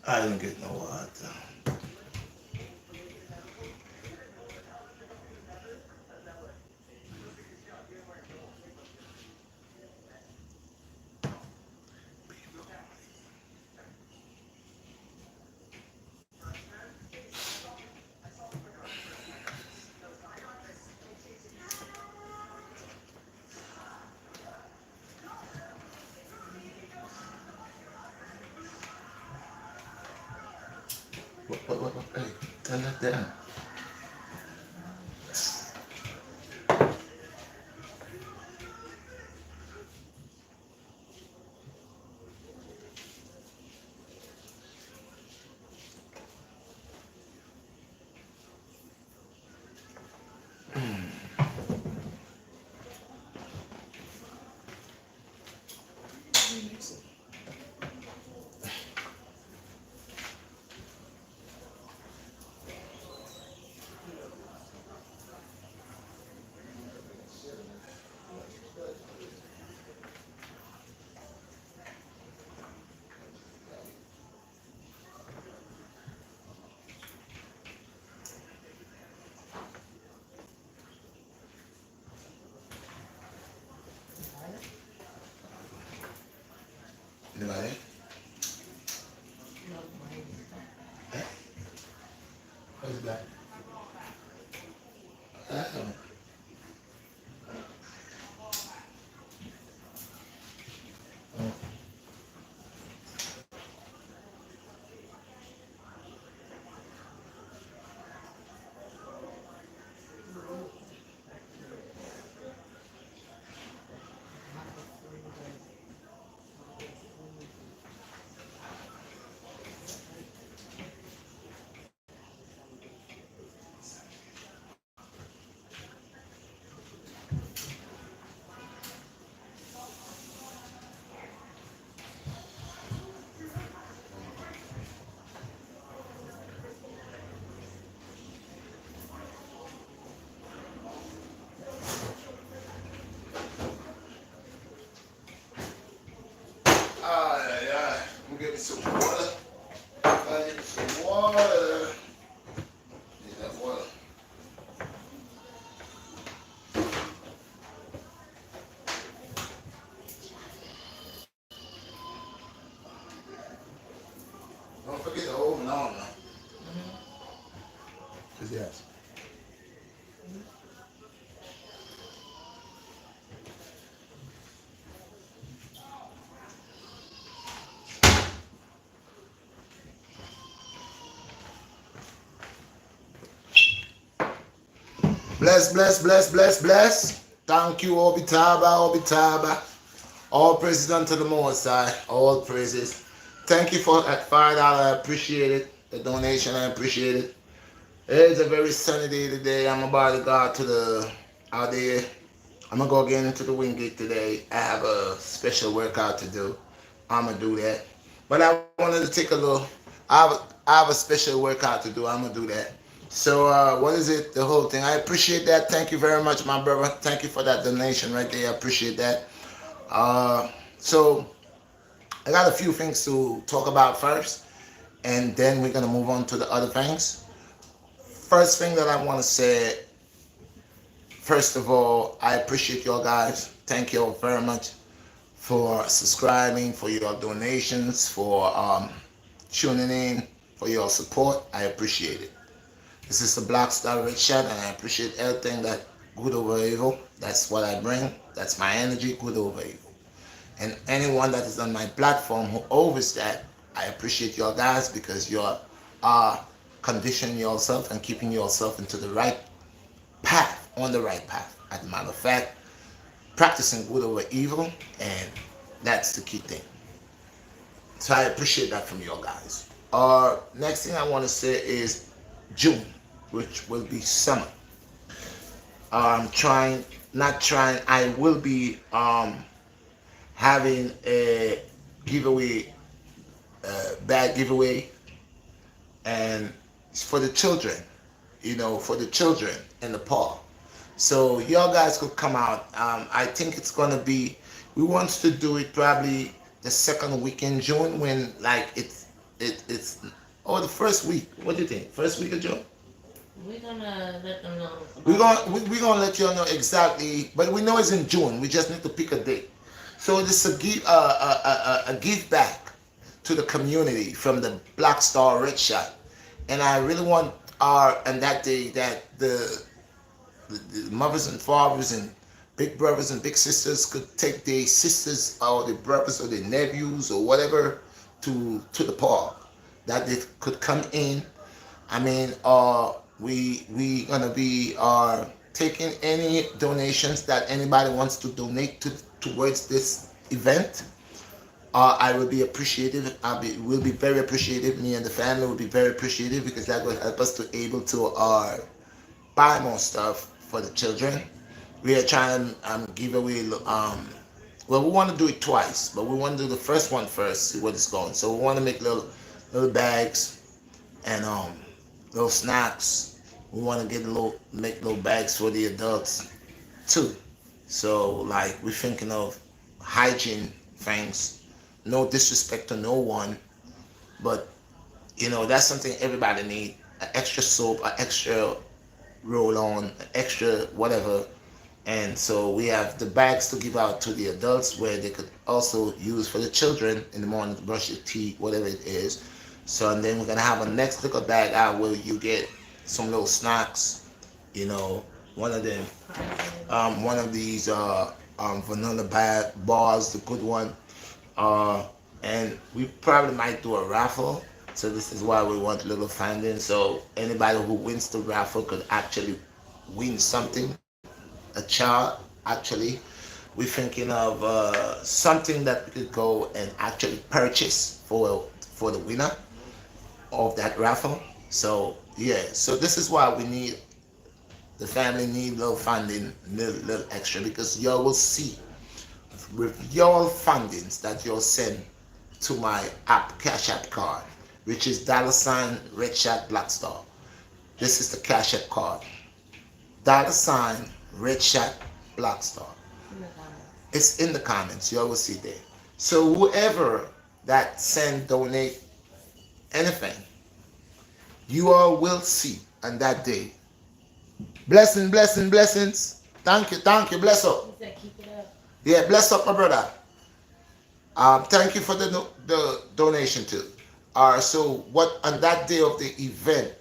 I didn't get no water. What? Hey, turn that down. Anybody? Eh? What's that? Oh. Yeah. I'm getting some water. I need some water. Need that water. Don't forget to open on now. Yes. Bless, bless, bless, bless, bless. Thank you, Obitaba, Obitaba. All praises unto the Most High. All praises. Thank you for that $5. I appreciate it. The donation, I appreciate it. It's a very sunny day today. I'm about to go out there. I'm gonna go again into the Wingate today. I have a special workout to do. I'm gonna do that. But I wanted to take a little. I have a special workout to do. I'm gonna do that. So what is it? The whole thing. I appreciate that. Thank you very much, my brother. Thank you for that donation right there. I appreciate that. So I got a few things to talk about first, and then we're gonna move on to the other things. First thing that I want to say, first of all, I appreciate y'all guys. Thank you all very much for subscribing, for your donations, for tuning in, for your support. I appreciate it. This is the BlackStar Redshot, and I appreciate everything that good over evil. That's what I bring. That's my energy, good over evil. And anyone that is on my platform who overs that, I appreciate y'all guys because you're conditioning yourself and keeping yourself into the right path, on the right path. As a matter of fact, practicing good over evil, and that's the key thing. So I appreciate that from you guys. Next thing I want to say is June, which will be summer. I'm trying, not trying. I will be having a giveaway, bad giveaway, and it's for the children. For the children in the park. So y'all guys could come out. I think it's gonna be. We want to do it probably the second week in June when like it's the first week. What do you think? First week of June? We're gonna let them know We're about the gonna date. we're gonna let you all know exactly, but we know it's in June. We just need to pick a date. So this is a give back to the community from the BlackStar Redshot, and I really want our and that day that the mothers and fathers and big brothers and big sisters could take their sisters or their brothers or their nephews or whatever to the park, that they could come in. I mean, we gonna be taking any donations that anybody wants to donate towards this event. I will be appreciative. Will be very appreciative. Me and the family will be very appreciative because that will help us to able to buy more stuff for the children. We are trying to give away. Well, we want to do it twice, but we want to do the first one first, see what it's going. So we want to make little bags and little snacks. We want to make little bags for the adults too. So like we're thinking of hygiene things. No disrespect to no one, but that's something everybody need. An extra soap, an extra roll on, an extra whatever. And so we have the bags to give out to the adults where they could also use for the children in the morning to brush your teeth, whatever it is. So and then we're gonna have a next little bag out where you get some little snacks, you know, one of them, Prizes. one of these vanilla bars, the good one, uh, and we probably might do a raffle. So this is why we want little findings. So anybody who wins the raffle could actually win something. A child, actually. We're thinking of something that we could go and actually purchase for the winner of that raffle. So yeah, so this is why we need the family need little funding, little extra because y'all will see with your fundings that you'll send to my app Cash App card, which is $Redshot Blackstar. This is the Cash App card. $ Redshot Blackstar. It's in the comments. It's in the comments. You will see there. So whoever that send donate anything, you all will see on that day. Blessing, blessing, blessings. Thank you, bless up. He said keep it up. Yeah, bless up, my brother. Thank you for the donation too. So what on that day of the event,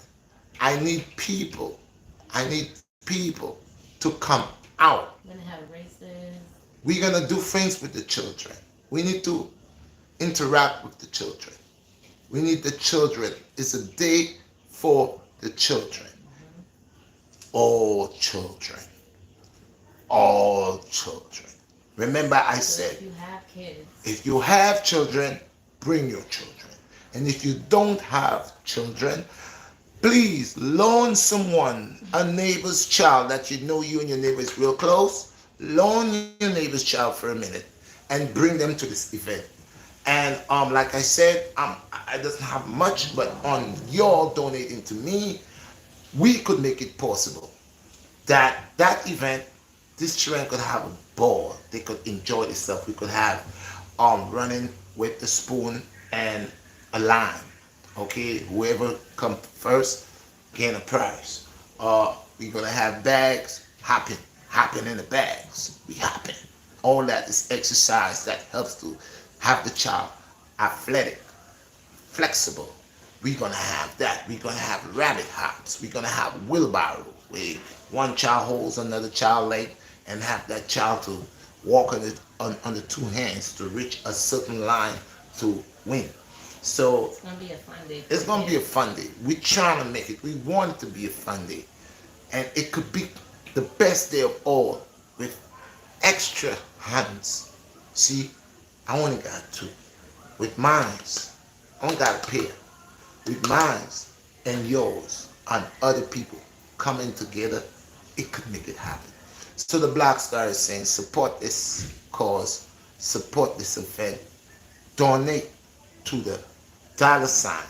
I need people. I need people to come out. We're gonna have races. We're gonna do things with the children. We need to interact with the children. We need the children. It's a day for the children. All children. All children. Remember I So said, if you have kids, if you have children, bring your children. And if you don't have children, please loan someone, a neighbor's child that you know you and your neighbor is real close. Loan your neighbor's child for a minute and bring them to this event. And like I said, I doesn't have much, but on your donating to me, we could make it possible that event, this children could have a ball. They could enjoy themselves. We could have running with the spoon and a line. Okay, whoever come first gain a prize. We're gonna have bags hopping in the bags. We hopping. All that is exercise that helps to have the child athletic, flexible. We're gonna have that. We're gonna have rabbit hops. We're gonna have wheelbarrow where one child holds another child leg and have that child to walk on the two hands to reach a certain line to win. So it's gonna be a fun day for it's the gonna be a kids. fun day. We're trying to make it. We want it to be a fun day, and it could be the best day of all with extra hands. See, I only got two. With mines, I only got a pair. With mines and yours and other people coming together, it could make it happen. So the Black Star is saying, support this cause, support this event, donate to the $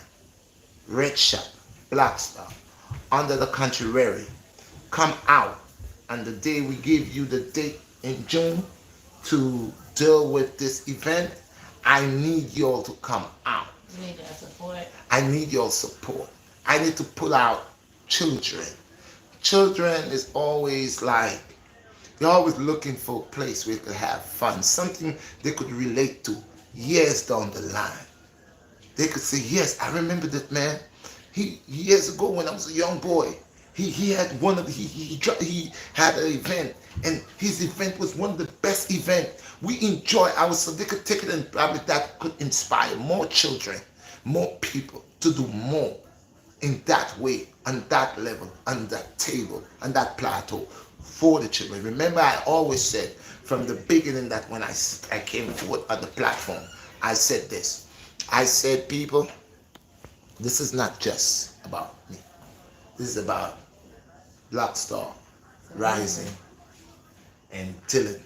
Red Shot, Black Star, under the contrary. Come out on the day we give you the date in June to deal with this event. I need you all to come out. You need that support. I need your support. I need to pull out children. Children is always like, they're always looking for a place where they could have fun, something they could relate to years down the line. They could say, yes, I remember that man. He years ago when I was a young boy, he had one of he had an event, and his event was one of the best event. We enjoy ourselves. So they could take it, and probably that could inspire more children, more people to do more in that way, on that level, on that table, on that plateau for the children. Remember, I always said from the beginning that when I came forward on the platform, I said this. I said, people, this is not just about me. This is about BlackStar rising and Dylan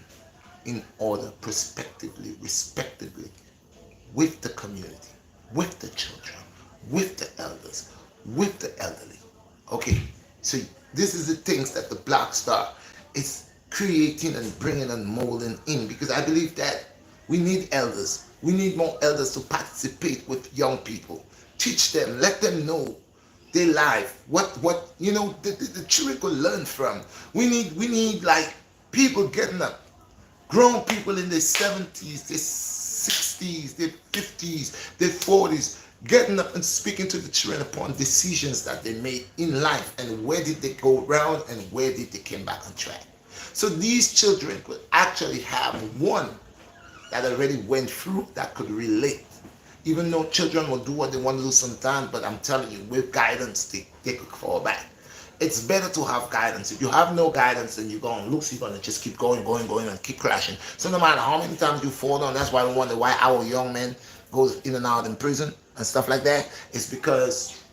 in order, prospectively, respectively, with the community, with the children, with the elders, with the elderly. Okay, so this is the things that the BlackStar is creating and bringing and molding in, because I believe that we need elders. We need more elders to participate with young people. Teach them, let them know their life, what the children could learn from. We need like people getting up, grown people in their 70s, their 60s, their 50s, their 40s, getting up and speaking to the children upon decisions that they made in life, and where did they go wrong and where did they come back on track. So these children could actually have one that already went through that could relate. Even though children will do what they want to do sometimes, but I'm telling you, with guidance, they could fall back. It's better to have guidance. If you have no guidance, then you're going to lose. You're going to just keep going, and keep crashing. So no matter how many times you fall down, that's why we wonder why our young men goes in and out in prison and stuff like that. It's because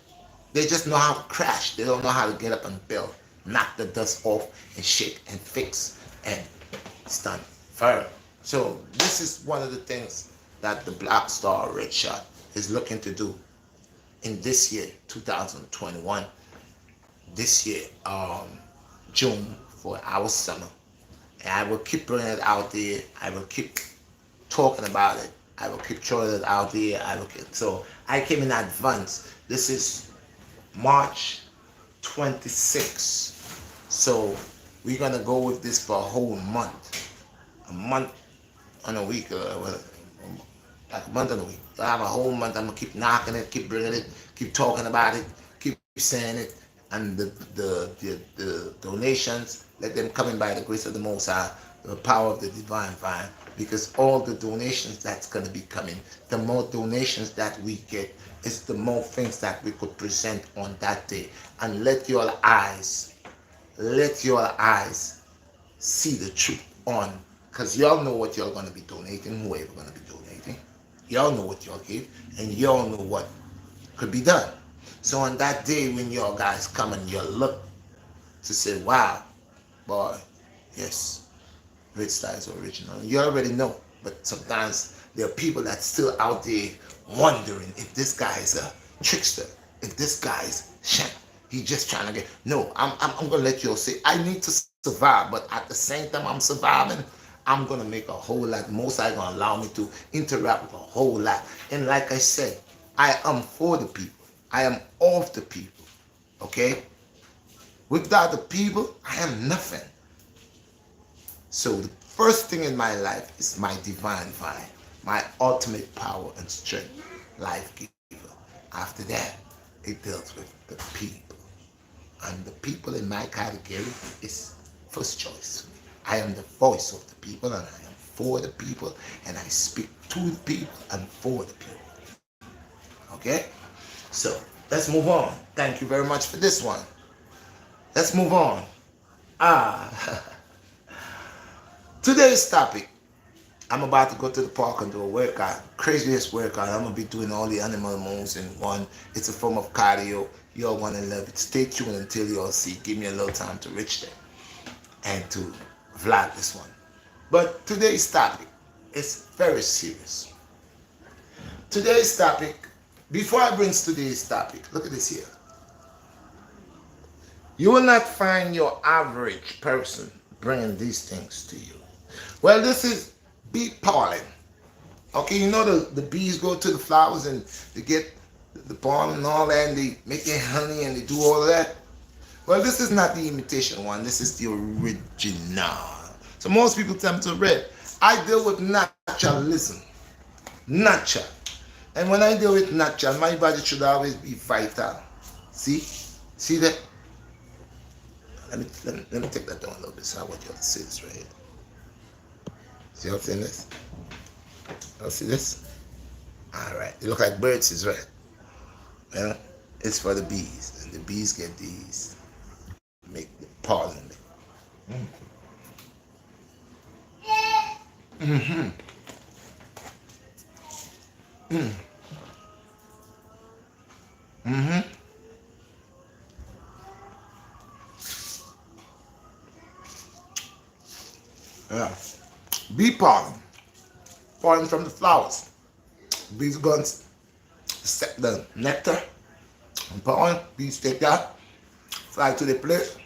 they just know how to crash. They don't know how to get up and build, knock the dust off, and shake and fix, and it's done. Further. So this is one of the things that the BlackStar Redshot is looking to do in this year, 2021. This year, June, for our summer. And I will keep bringing it out there. I will keep talking about it. I will keep throwing it out there. So I came in advance. This is March 26th. So we're going to go with this for a whole month. A month and a week. Like a month and a week. So I have a whole month. I'm going to keep knocking it, keep bringing it, keep talking about it, keep saying it. And the donations, let them come in by the grace of the Most High, the power of the divine vine, because all the donations that's going to be coming, the more donations that we get, is the more things that we could present on that day. And let your eyes see the truth on, because y'all know what y'all going to be donating, whoever going to be donating. Y'all know what y'all give, and y'all know what could be done. So on that day when y'all guys come and you look to say, wow, boy, yes, BlackStar is original. You already know, but sometimes there are people that still out there wondering if this guy is a trickster, if this guy is sham. He just trying to get. No, I'm gonna let you all say I need to survive, but at the same time I'm surviving, I'm gonna make a whole lot. Most are gonna allow me to interact with a whole lot. And like I said, I am for the people. I am of the people. Okay? Without the people, I am nothing. So the first thing in my life is my divine vine, my ultimate power and strength, life giver. After that, it deals with the people. And the people in my category is first choice. I am the voice of the people, and I am for the people, and I speak to the people and for the people. Okay? So let's move on. Thank you very much for this one. Let's move on. Today's topic. I'm about to go to the park and do a workout. Craziest workout. I'm going to be doing all the animal moves in one. It's a form of cardio. Y'all want to love it. Stay tuned until y'all see. Give me a little time to reach there and to vlog this one. But today's topic is very serious. Today's topic, before I bring today's topic, look at this here. You will not find your average person bringing these things to you. Well, this is be Pauline. Okay, you know the bees go to the flowers and they get the pollen and all that, and they make their honey and they do all of that. Well, this is not the imitation one. This is the original. So most people tell me to read. I deal with naturalism. Natural. And when I deal with natural, my body should always be vital. See? See that? Let me take that down a little bit so I want you to see this right here. See how I'm saying this? You see this? Alright. They look like birds, is right. Well, it's for the bees. And the bees get these. Make the pollen. Mm-hmm. Mm. Mm-hmm. Yeah. Bee pollen. Pollen from the flowers. Bees go and set the nectar and pollen. Bees take that, fly to the place,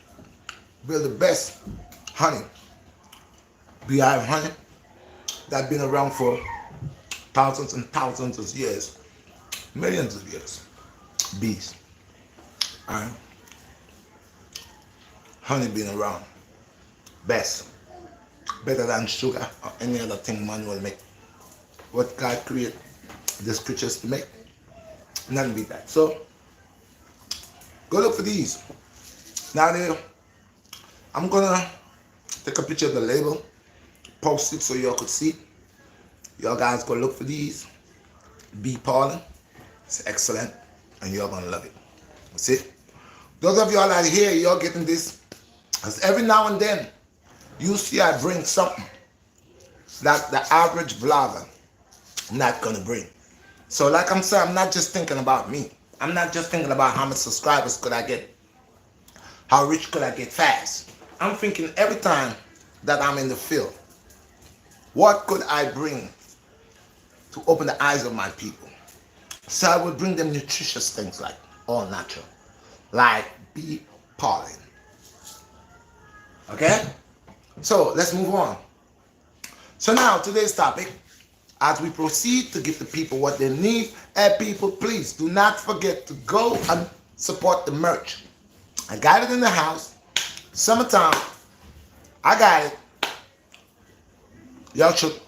build the best honey. Beehive honey that's been around for thousands and thousands of years, millions of years. Bees. And honey been around. Best. Better than sugar or any other thing man will make. What God created these creatures to make. None be that. So go look for these. Now I'm gonna take a picture of the label, post it so y'all could see. Y'all guys go look for these. Bee pollen. It's excellent. And y'all gonna love it. See? Those of y'all that are here, y'all getting this. Because every now and then, you see I bring something that the average vlogger not gonna bring. So like I'm saying, I'm not just thinking about me. I'm not just thinking about how many subscribers could I get, how rich could I get fast. I'm thinking every time that I'm in the field, what could I bring to open the eyes of my people? So I would bring them nutritious things like all natural, like bee pollen. Okay? So let's move on. So now today's topic, as we proceed to give the people what they need, people, please do not forget to go and support the merch. I got it in the house. Summertime. I got it. Y'all should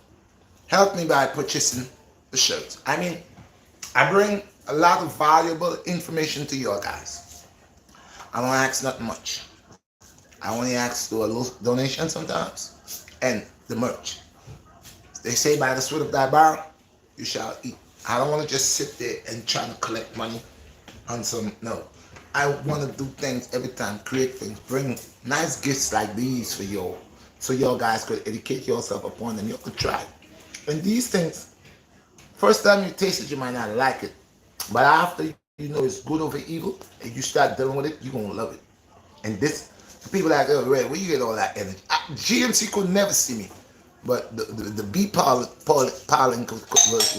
help me by purchasing the shirts. I mean, I bring a lot of valuable information to you guys. I don't ask not much. I only ask to a little donation sometimes and the merch. They say by the sweat of thy brow, you shall eat. I don't want to just sit there and try to collect money on some, no. I want to do things every time, create things, bring nice gifts like these for you, so y'all guys could educate yourself upon them. You could try. And these things, first time you taste it, you might not like it. But after you know it's good over evil, and you start dealing with it, you're going to love it. And this, people like, oh, Red, where you get all that energy? GMC could never see me. But the bee pollen will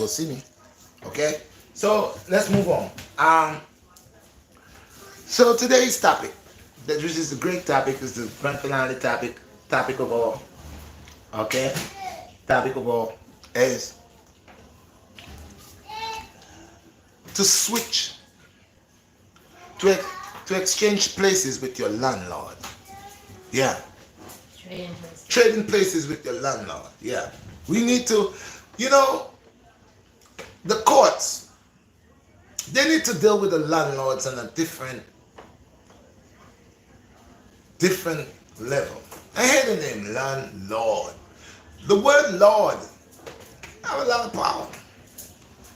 see me. Okay? So, let's move on. So, today's topic, which is a great topic, is the grand finale topic of all. Okay? Topic of all is to switch, to exchange places with your landlord. Yeah. Trading places with your landlord. Yeah. We need to, the courts, they need to deal with the landlords on a different level. I hate the name landlord. The word lord, I have a lot of power.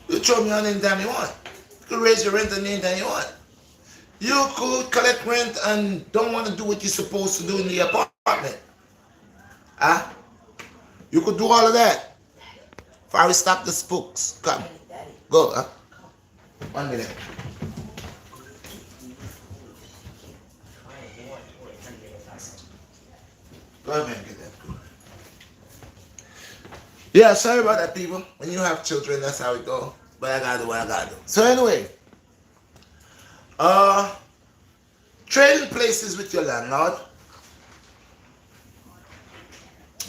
You throw me on anytime you want. You could raise your rent anytime you want. You could collect rent and don't want to do what you're supposed to do in the apartment. Huh? You could do all of that. If I will stop the spooks. Come. Go. Huh? 1 minute. Go ahead and get that. Yeah, sorry about that, people. When you have children, that's how it goes. But I gotta do what I gotta do. So anyway, trading places with your landlord.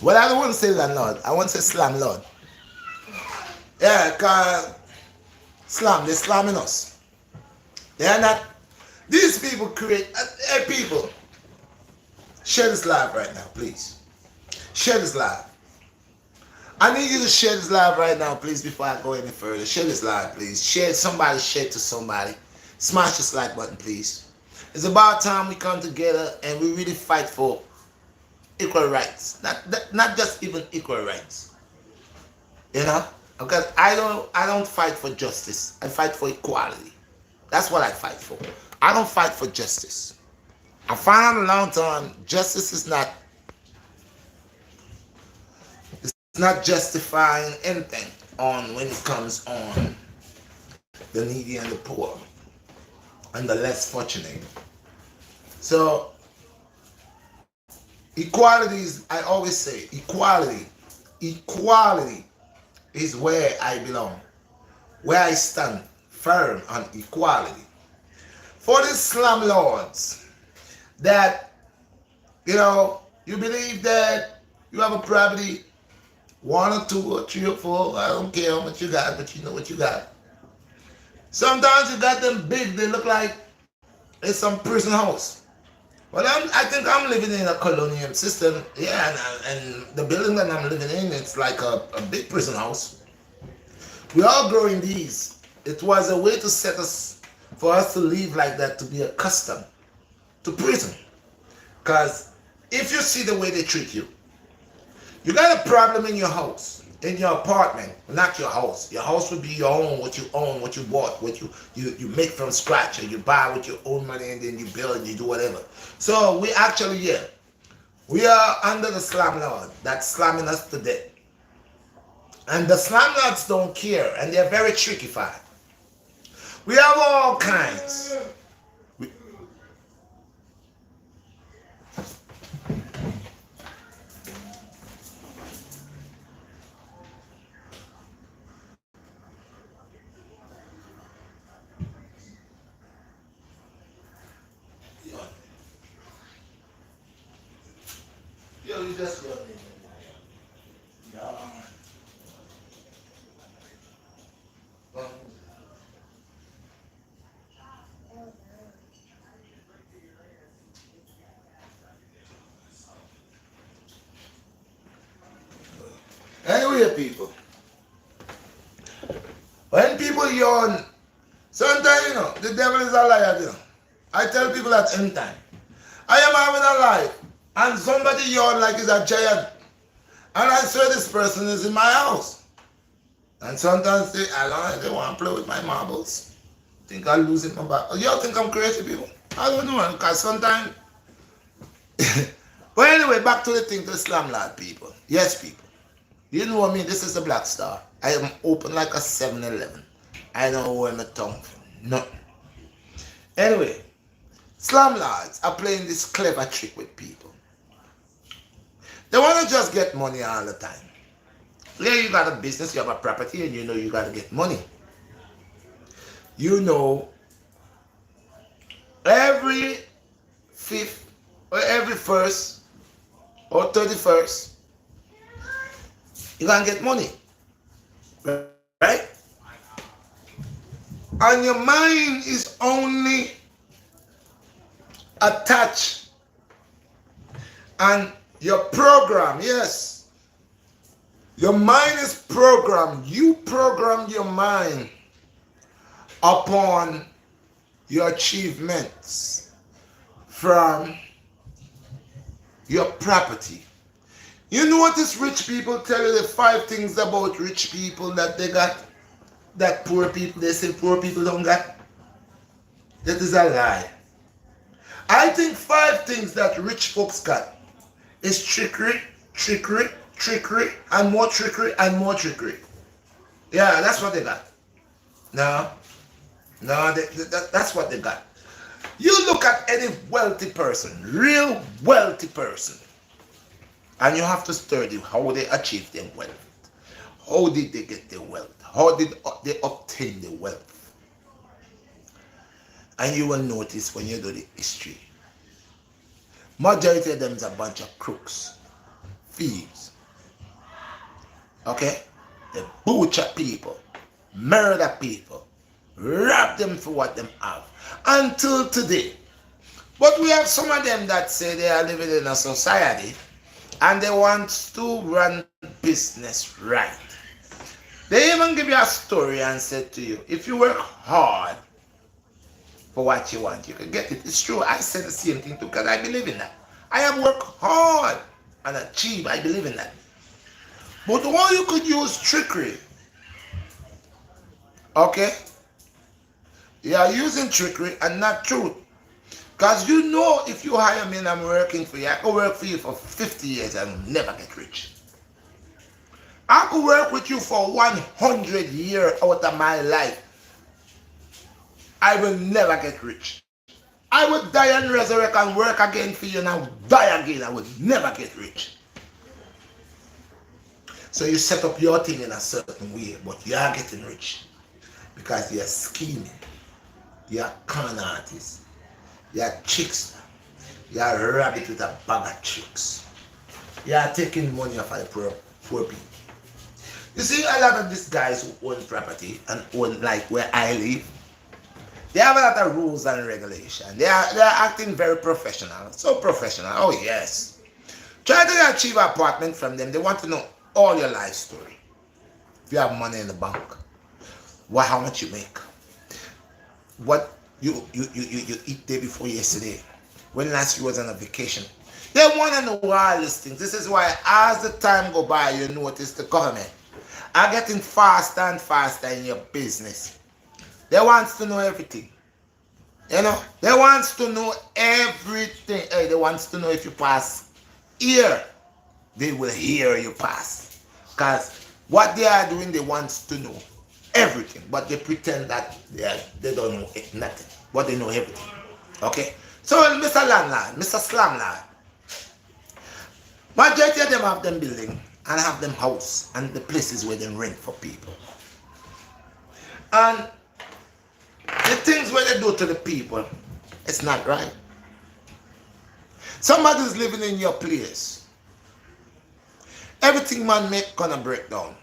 Well, I don't want to say landlord. I want to say slumlord. Yeah, cause they're slamming us. They are not. These people create. Hey, people, share this live right now, please. Share this live. I need you to share this live right now, please, before I go any further. Share this live, please. Share somebody, share it to somebody. Smash this like button, please. It's about time we come together and we really fight for equal rights. Not just even equal rights. You know? Because I don't fight for justice. I fight for equality. That's what I fight for. I don't fight for justice. I found out a long time justice is not justifying anything on when it comes on the needy and the poor and the less fortunate. So equality is, I always say, equality is where I belong, where I stand firm on equality. For these slum lords that, you believe that you have a property, 1 or 2 or 3 or 4, I don't care how much you got, but you know what you got. Sometimes you got them big, they look like it's some prison house. Well, I think I'm living in a colonial system, yeah, and the building that I'm living in, it's like a big prison house. We all grow in these. It was a way to set us, for us to live like that, to be accustomed to prison. Because if you see the way they treat you, you got a problem in your house, in your apartment, not your house. Your house would be your own, what you bought, what you make from scratch, or you buy with your own money and then you build and you do whatever. So we actually, we are under the slum lord that's slamming us to death. And the slum lords don't care, and they're very trickified. We have all kinds. Yo, you just run in. Yeah. Anyway, people, when people yawn, sometimes, the devil is a liar, I tell people at any time, I am having a life, and somebody yawn like he's a giant, and I swear this person is in my house. And sometimes they want to play with my marbles. Think I'm losing my back. Y'all think I'm crazy, people? I don't know, because sometimes... But anyway, back to the thing, to the slum lord people. Yes, people. You know what I mean? This is the Black Star. I am open like a 7-Eleven. I don't know where my tongue from. Nothing. Anyway, slum lords are playing this clever trick with people. They want to just get money all the time. Yeah, you got a business, you have a property, and you know you got to get money. You know, every 5th or every 1st or 31st, you can get money, right? And your mind is only attached, and your program, yes, your mind is programmed. You program your mind upon your achievements from your property. You notice rich people tell you the 5 things about rich people that they got, that poor people, they say poor people don't got. That is a lie. I think 5 things that rich folks got is trickery, and more trickery, and more trickery. Yeah, that's what they got. No, that's what they got. You look at any wealthy person, real wealthy person, and you have to study how they achieve their wealth. How did they get their wealth? How did they obtain the wealth? And you will notice when you do the history, majority of them is a bunch of crooks, thieves. Okay? They butcher people, murder people, rob them for what them have. Until today. But we have some of them that say they are living in a society and they want to run business right. They even give you a story and say to you, if you work hard for what you want, you can get it. It's true. I say the same thing too because I believe in that. I have worked hard and achieved. I believe in that. But how you could use trickery, okay? You are using trickery and not truth. Because you know if you hire me and I'm working for you, I could work for you for 50 years and will never get rich. I could work with you for 100 years out of my life. I will never get rich. I would die and resurrect and work again for you and I would die again. I would never get rich. So you set up your thing in a certain way, but you are getting rich. Because you're scheming. You're con artist. You're chicks. You're a rabbit with a bag of tricks. You're taking money off of the poor people. You see, a lot of these guys who own property and own like where I live, they have a lot of rules and regulations. They're acting very professional. So professional. Oh yes. Try to achieve an apartment from them. They want to know all your life story. If you have money in the bank, how much you make, what you eat day before yesterday, when last you was on a vacation. They want to know all these things. This is why as the time go by, you notice the government are getting faster and faster in your business. They want to know everything. You know, they want to know everything. Hey, they want to know if you pass here, they will hear you pass. Because what they are doing, they want to know everything. But they pretend that they don't know nothing. But they know everything. Okay? So, Mr. Landlord, Mr. Slamlord, majority of them have them building and have them house and the places where they rent for people. And the things where they do to the people, it's not right. Somebody's living in your place. Everything man make gonna break down.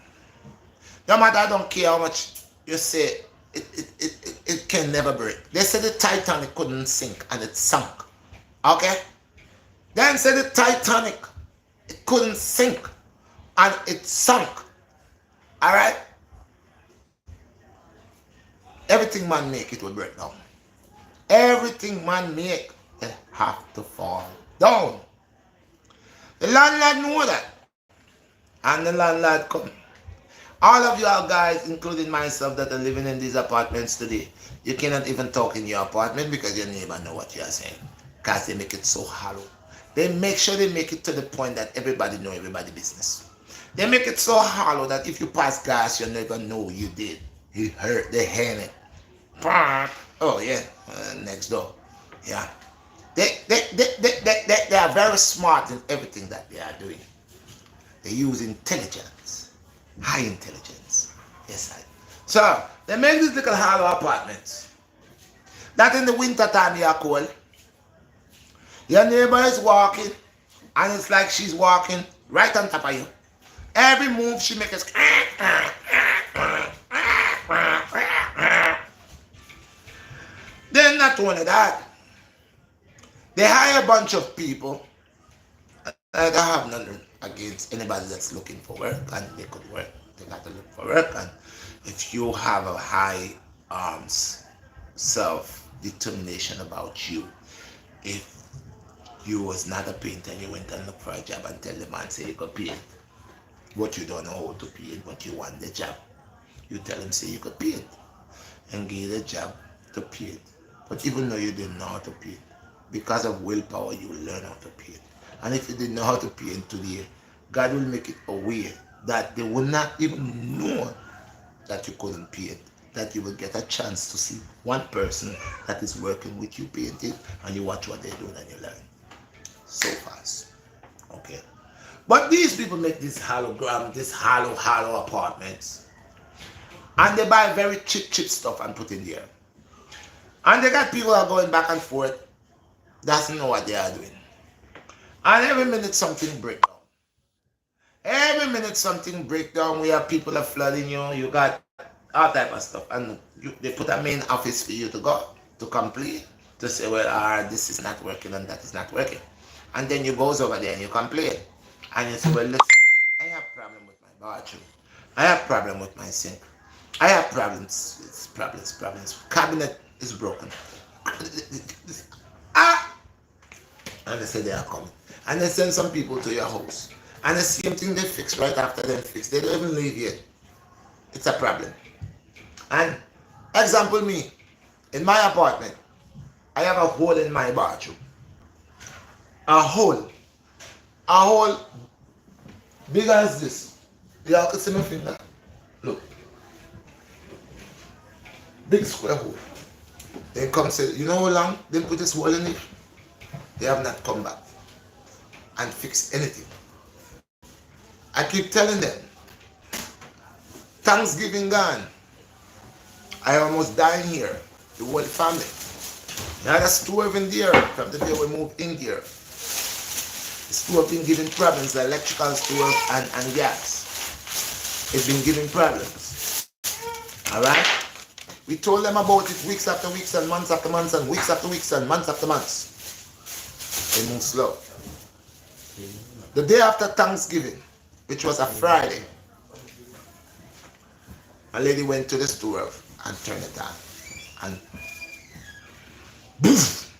No matter, I don't care how much you say, it can never break. They said the Titanic couldn't sink and it sunk. Okay? Then said the Titanic, it couldn't sink and it sunk. Alright? Everything man make, it will break down. Everything man make, it have to fall down. The landlord know that. And the landlord come. All of y'all guys, including myself, that are living in these apartments today, you cannot even talk in your apartment because your neighbor know what you are saying. Because they make it so hollow. They make sure they make it to the point that everybody know everybody's business. They make it so hollow that if you pass gas, you never know you did. You hurt, they hand it. Oh yeah, next door. Yeah. They are very smart in everything that they are doing. They use intelligence. High intelligence. Yes, I. So, they make these little hollow apartments. That in the winter time you are cold. Your neighbor is walking, and it's like she's walking right on top of you. Every move she makes is then not only that, they hire a bunch of people. I have nothing against anybody that's looking for work and they could work. They got to look for work, and if you have a high self-determination about you, if you was not a painter and you went and looked for a job and tell the man say you could paint, but you don't know how to paint, but you want the job, you tell him say you could paint and give the job to paint. But even though you didn't know how to paint, because of willpower you will learn how to paint. And if you didn't know how to paint today, God will make it a way that they will not even know that you couldn't paint, that you will get a chance to see one person that is working with you painting, and you watch what they're doing and you learn. So fast. Okay. But these people make these hologram, these hollow apartments. And they buy very cheap stuff and put in there. And they got people that are going back and forth, doesn't know what they are doing. And every minute something breaks down. Every minute something break down where people are flooding you. You got all type of stuff. And they put a main office for you to go to complain. To say, well, this is not working and that is not working. And then you goes over there and you complain. And you say, well, listen, I have problem with my bathroom. I have problem with my sink. I have problems. It's problems. Cabinet is broken. Ah! And they say they are coming. And they send some people to your house. And the same thing they fix right after they fix. They don't even leave yet. It's a problem. And example me, in my apartment, I have a hole in my bathroom. A hole. A hole big as this. Y'all can see my finger. Look. Big square hole. They come say, you know how long they put this hole in it? They have not come back and fixed anything. I keep telling them, Thanksgiving gone. I almost dying here. The whole family. Now the stove in there from the day we moved in here. The stove been giving problems, the electrical stove and gas. It's been giving problems. Alright? We told them about it weeks after weeks and months after months and weeks after weeks and months after months. They move slow. The day after Thanksgiving, which was a Friday, a lady went to the stove and turned it on. And boof!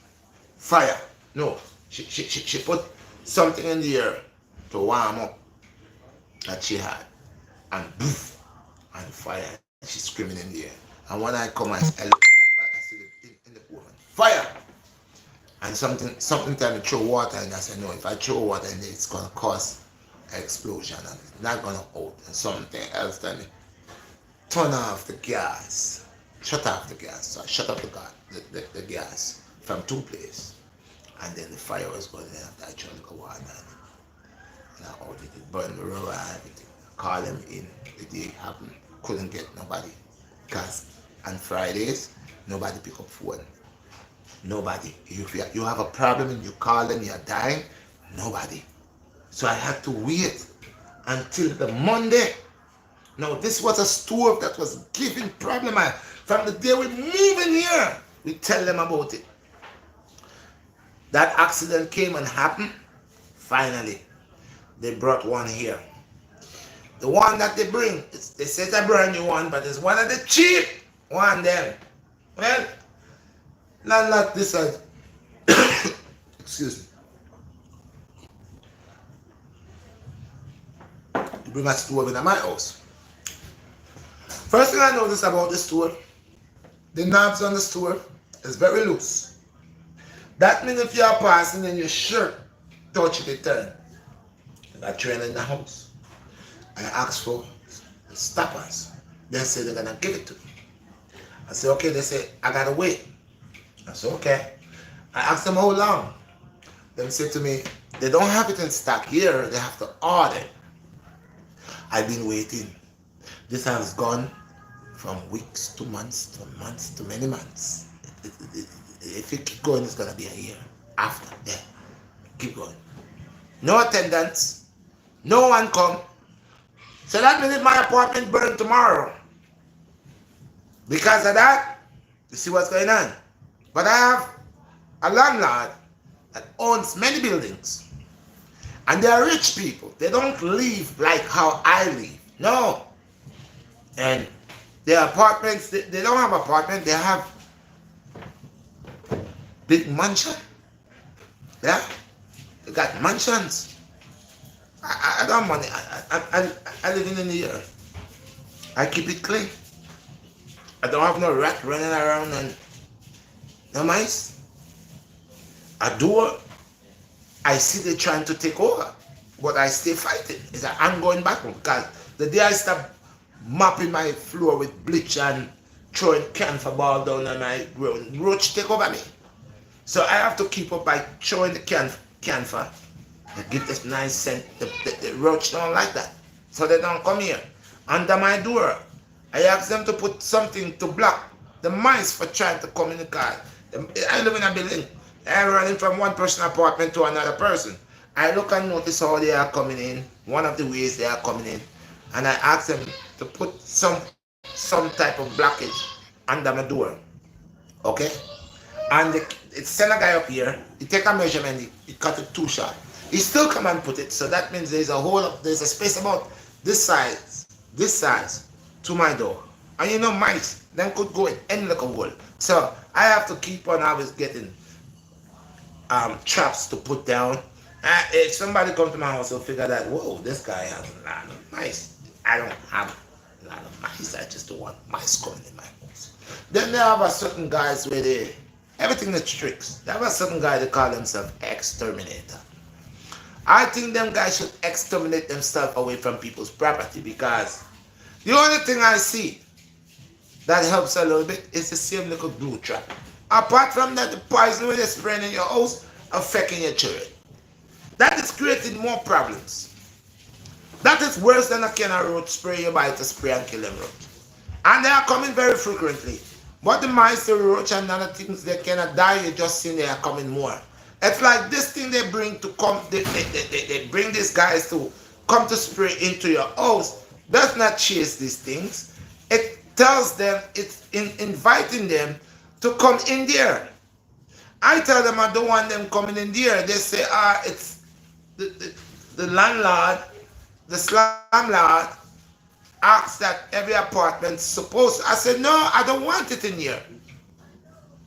Fire. No, she put something in the air to warm up that she had. And boof! And fire. She's screaming in the air. And when I come, I look at I see it in the oven. Fire! And something tell me throw water, and I said, no, if I throw water in it, it's going to cause an explosion. And it's not going to out. And something else tell me, turn off the gas. Shut off the gas. So I shut off the gas from two places. And then the fire was going there after I tried to go water. And I out it burned the rubber and everything. Call them in. The day happened. Couldn't get nobody. Because on Fridays, nobody pick up phone. Nobody. If you have a problem and you call them, you're dying, nobody. So I had to wait until the Monday. Now this was a stove that was giving problem. From the day we move in here, we tell them about it. That accident came and happened. Finally, they brought one here. The one that they bring, they say it's a brand new one, but it's one of the cheap one them. Well, Landlord decided, excuse me, to bring a stove into my house. First thing I noticed about the stove, the knobs on the stove is very loose. That means if you are passing and your shirt touch the turn, you got train in the house. I asked for stoppers. They said they're gonna give it to me. I said, okay. They said, I gotta wait. I said, okay. I asked them how long. They said to me, they don't have it in stock here. They have to order. I've been waiting. This has gone from weeks to months to many months. If you keep going, it's gonna be a year after. Yeah, keep going. No attendance. No one come. So that means my apartment burn tomorrow. Because of that, you see what's going on. But I have a landlord that owns many buildings. And they are rich people. They don't live like how I live. No. And their apartments, they don't have apartments, they have big mansion. Yeah? They got mansions. I don't have money. I live in the year. I keep it clean. I don't have no rat running around and no mice. I do. I see they trying to take over, but I stay fighting. It's an ongoing battle because the day I stop mopping my floor with bleach and throwing camphor ball down on my roach take over me. So I have to keep up by throwing the camphor. Give this nice scent. The roach don't like that. So they don't come here. Under my door, I ask them to put something to block the mice for trying to come in the car. I live in a building. I'm running from one person's apartment to another person. I look and notice how they are coming in, one of the ways they are coming in, and I ask them to put some type of blockage under my door. Okay? And it send a guy up here, he take a measurement, he cut it too short. He still come and put it, so that means there's a space about this size to my door. And you know mice, then could go in any little hole. So I have to keep on always getting traps to put down. If somebody come to my house, they'll figure that, whoa, this guy has a lot of mice. I don't have a lot of mice. I just don't want mice coming in my house. Then they have a certain guys where everything is tricks. They have a certain guy they call themselves exterminator. I think them guys should exterminate themselves away from people's property, because the only thing I see that helps a little bit is the same little glue trap. Apart from that, the poison when they're spraying in your house affecting your children. That is creating more problems. That is worse than a can of roach spray you buy to spray and kill them roach. And they are coming very frequently. But the mice, the roach, and other things, they cannot die. You just see they are coming more. It's like this thing they bring to come. They bring these guys to come to spray into your house. Does not chase these things. It tells them, it's inviting them to come in there. I tell them I don't want them coming in there. They say, it's the landlord, the slumlord, asks that every apartment supposed. I said, no, I don't want it in here.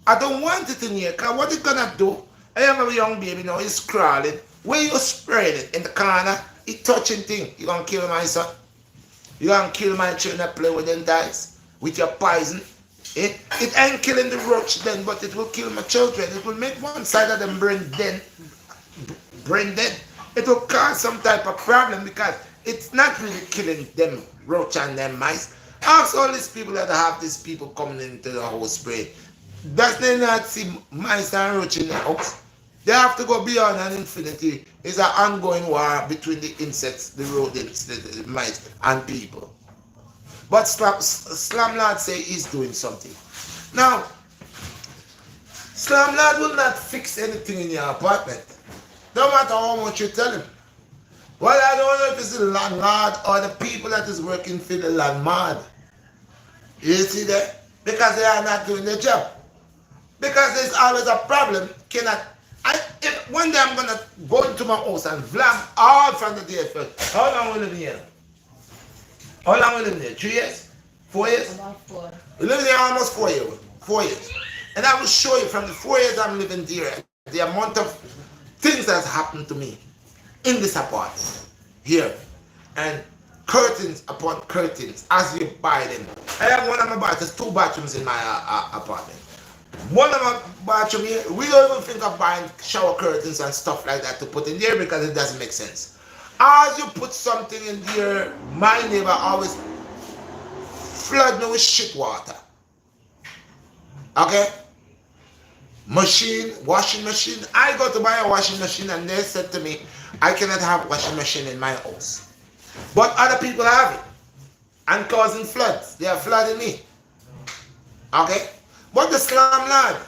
I don't want it in here. Because what it's going to do, I have a young baby now, he's crawling. Where you spraying it? In the corner? He touching thing. You going to kill my son? You going to kill my children that play with them dice? With your poison? It ain't killing the roach then, but it will kill my children. It will make one side of them brain dead. It will cause some type of problem, because it's not really killing them roach and them mice. Ask all these people that have these people coming into the house spray. Does they not see mice and roach in the house? They have to go beyond an infinity. It's an ongoing war between the insects, the rodents, the mice, and people. But Slumlord say he's doing something. Now, Slumlord will not fix anything in your apartment. No matter how much you tell him. Well, I don't know if it's the landlord or the people that is working for the landlord. You see that? Because they are not doing their job. Because there's always a problem. If one day I'm going to go into my house and vlog all from the day first. How long will you live here? How long will you live there? 3 years? 4 years? About 4. We live there almost 4 years. 4 years. And I will show you from the 4 years I'm living there, the amount of things that happened to me in this apartment here. And curtains upon curtains as you buy them. I have one of my bathrooms, 2 bathrooms in my apartment. One of my bathroom here, we don't even think of buying shower curtains and stuff like that to put in there, because it doesn't make sense. As you put something in there, my neighbor always flood me with shit water. Okay? Washing machine. I go to buy a washing machine and they said to me, I cannot have washing machine in my house. But other people have it and causing floods. They are flooding me. Okay? But the slumlord,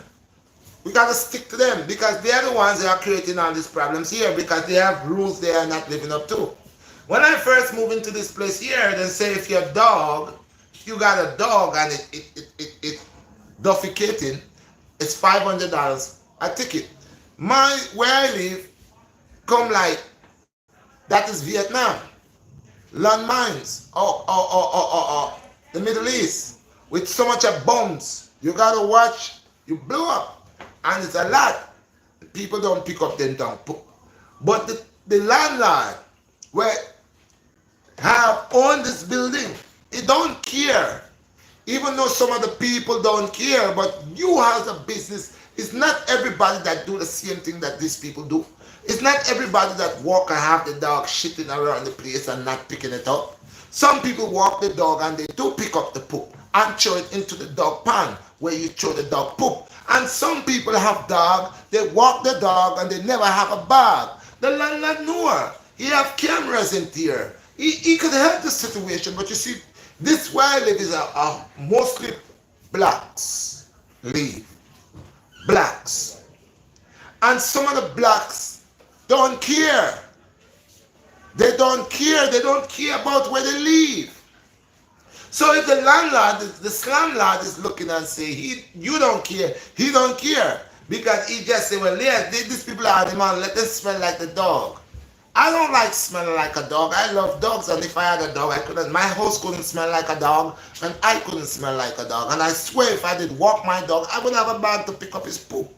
we got to stick to them, because they are the ones that are creating all these problems here, because they have rules they are not living up to. When I first moved into this place here, they say if you got a dog and it defecating, it's $500 a ticket. Where I live, come like, that is Vietnam, landmines, or the Middle East, with so much of bombs. You gotta watch, you blow up, and it's a lot. People don't pick up them down. But the landlord, where have owned this building, he don't care. Even though some of the people don't care, but you as a business, it's not everybody that do the same thing that these people do. It's not everybody that walk and have the dog shitting around the place and not picking it up. Some people walk the dog and they do pick up the poop and throw it into the dog pan where you throw the dog poop. And some people have dog, they walk the dog and they never have a bag. The landlord knows. He have cameras in here. He could help the situation, but you see, this where I live is a mostly blacks live. Blacks. And some of the blacks don't care. They don't care. They don't care about where they live. So if the landlord, the slumlord is looking and say, you don't care, he don't care. Because he just say, well, yeah, these people are the man, let them smell like the dog. I don't like smelling like a dog. I love dogs, and if I had a dog, my house couldn't smell like a dog, and I couldn't smell like a dog. And I swear if I did walk my dog, I would have a bag to pick up his poop.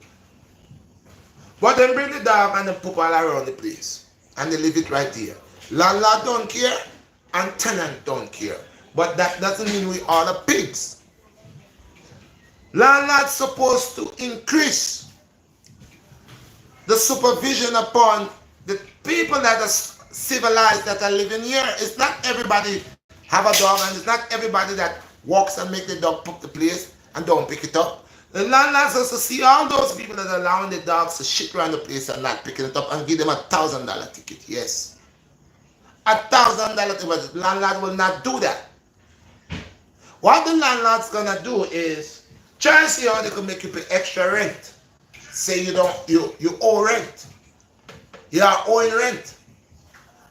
But then bring the dog and the poop all around the place. And they leave it right there. Landlord don't care, and tenant don't care. But that doesn't mean we are the pigs. Landlord's supposed to increase the supervision upon the people that are civilized that are living here. It's not everybody have a dog, and it's not everybody that walks and make the dog poop the place and don't pick it up. The landlords also see all those people that are allowing the dogs to shit around the place and not picking it up, and give them $1,000 ticket. Yes. $1,000 ticket, but the landlord will not do that. What the landlord's gonna do is try and see how they can make you pay extra rent. Say you owe rent. You are owing rent.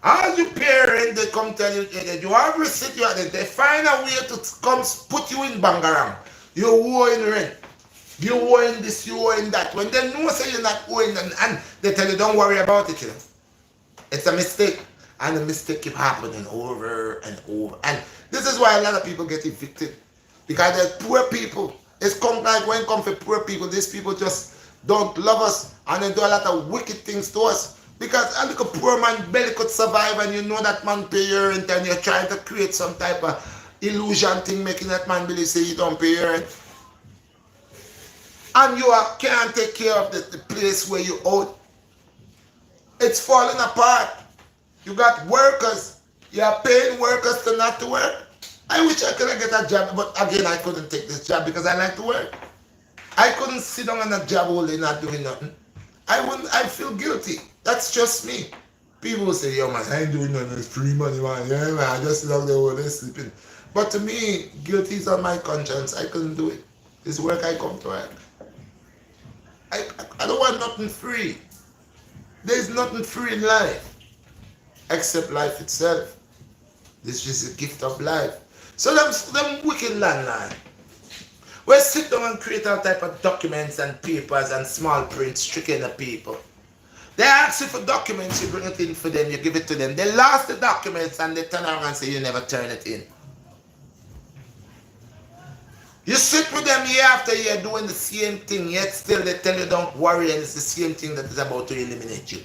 As you pay rent, they come tell you that you have receipt, they find a way to come put you in bangarang. You owing rent. You owing this, you owing that. When they know say you're not owing, and they tell you don't worry about it, It's a mistake. And the mistake keep happening over and over. And this is why a lot of people get evicted. Because they're poor people. It's like when it comes to poor people, these people just don't love us, and they do a lot of wicked things to us. Because a little poor man barely could survive, and you know that man pay your rent, and you're trying to create some type of illusion thing, making that man believe say you don't pay your rent. And you can't take care of the place where you owe. It's falling apart. You got workers. You are paying workers to not to work. I wish I could get a job, but again, I couldn't take this job because I like to work. I couldn't sit down on a job all day not doing nothing. I feel guilty. That's just me. People will say, yo man, I ain't doing nothing, it's free money, man. Yeah, man, I just sit down there all day sleeping. But to me, guilty is on my conscience. I couldn't do it. It's work I come to work. I don't want nothing free. There's nothing free in life except life itself. This is a gift of life. So them wicked landlord, we sit down and create all type of documents and papers and small prints tricking the people. They ask you for documents, you bring it in for them, you give it to them. They lost the documents and they turn around and say you never turn it in. You sit with them year after year doing the same thing, yet still they tell you don't worry, and it's the same thing that is about to eliminate you.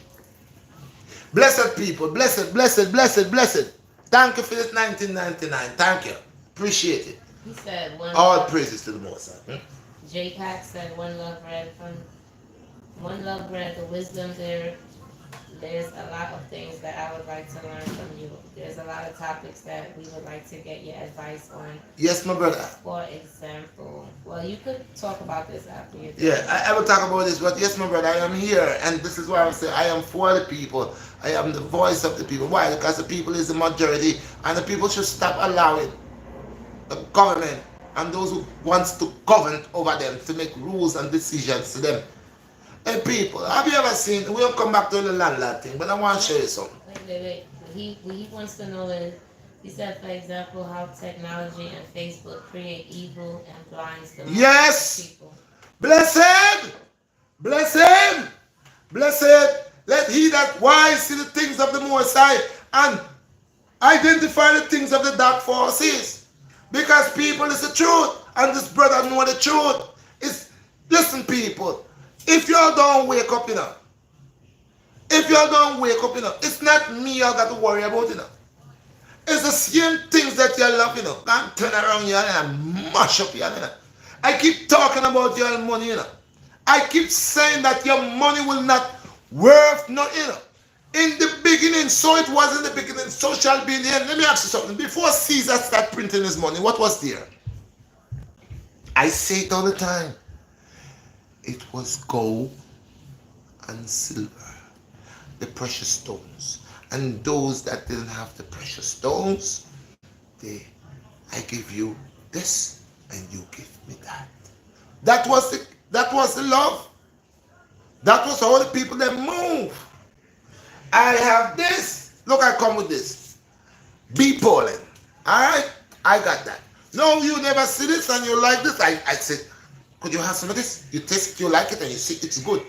Blessed people, blessed, blessed, blessed, blessed. Thank you for this 1999. Thank you. Appreciate it. He said all praises to the Most High. J-Pack said one love bread, the wisdom there. There's a lot of things that I would like to learn from you. There's a lot of topics that we would like to get your advice on. Yes, my brother. For example, well, you could talk about this after you. Yeah, I will talk about this, but yes, my brother, I am here, and this is why I say I am for the people. I am the voice of the people. Why? Because the people is the majority, and the people should stop allowing the government and those who wants to govern over them to make rules and decisions to them. Hey people, have you ever seen, we'll come back to the landlord thing, but I want to show you something. Wait. He wants to know is, he said, for example, how technology and Facebook create evil and blinds the yes! people. Blessed! Blessed! Blessed! Let he that wise see the things of the Most High and identify the things of the dark forces. Because people is the truth, and this brother know the truth. Listen people, if y'all don't wake up, it's not me y'all got to worry about, It's the same things that y'all love, Can't turn around y'all and mash up y'all, I keep talking about your money, I keep saying that your money will not worth nothing, In the beginning, so it was in the beginning, so shall be in the end. Let me ask you something. Before Caesar started printing his money, what was there? I say it all the time. It was gold and silver, the precious stones. And those that didn't have the precious stones, I give you this and you give me that. That was the love. That was how the people that move. I have this. Look, I come with this. Be polling. Alright? I got that. No, you never see this and you like this. I said, could you have some of this? You taste it, you like it, and you see it's good.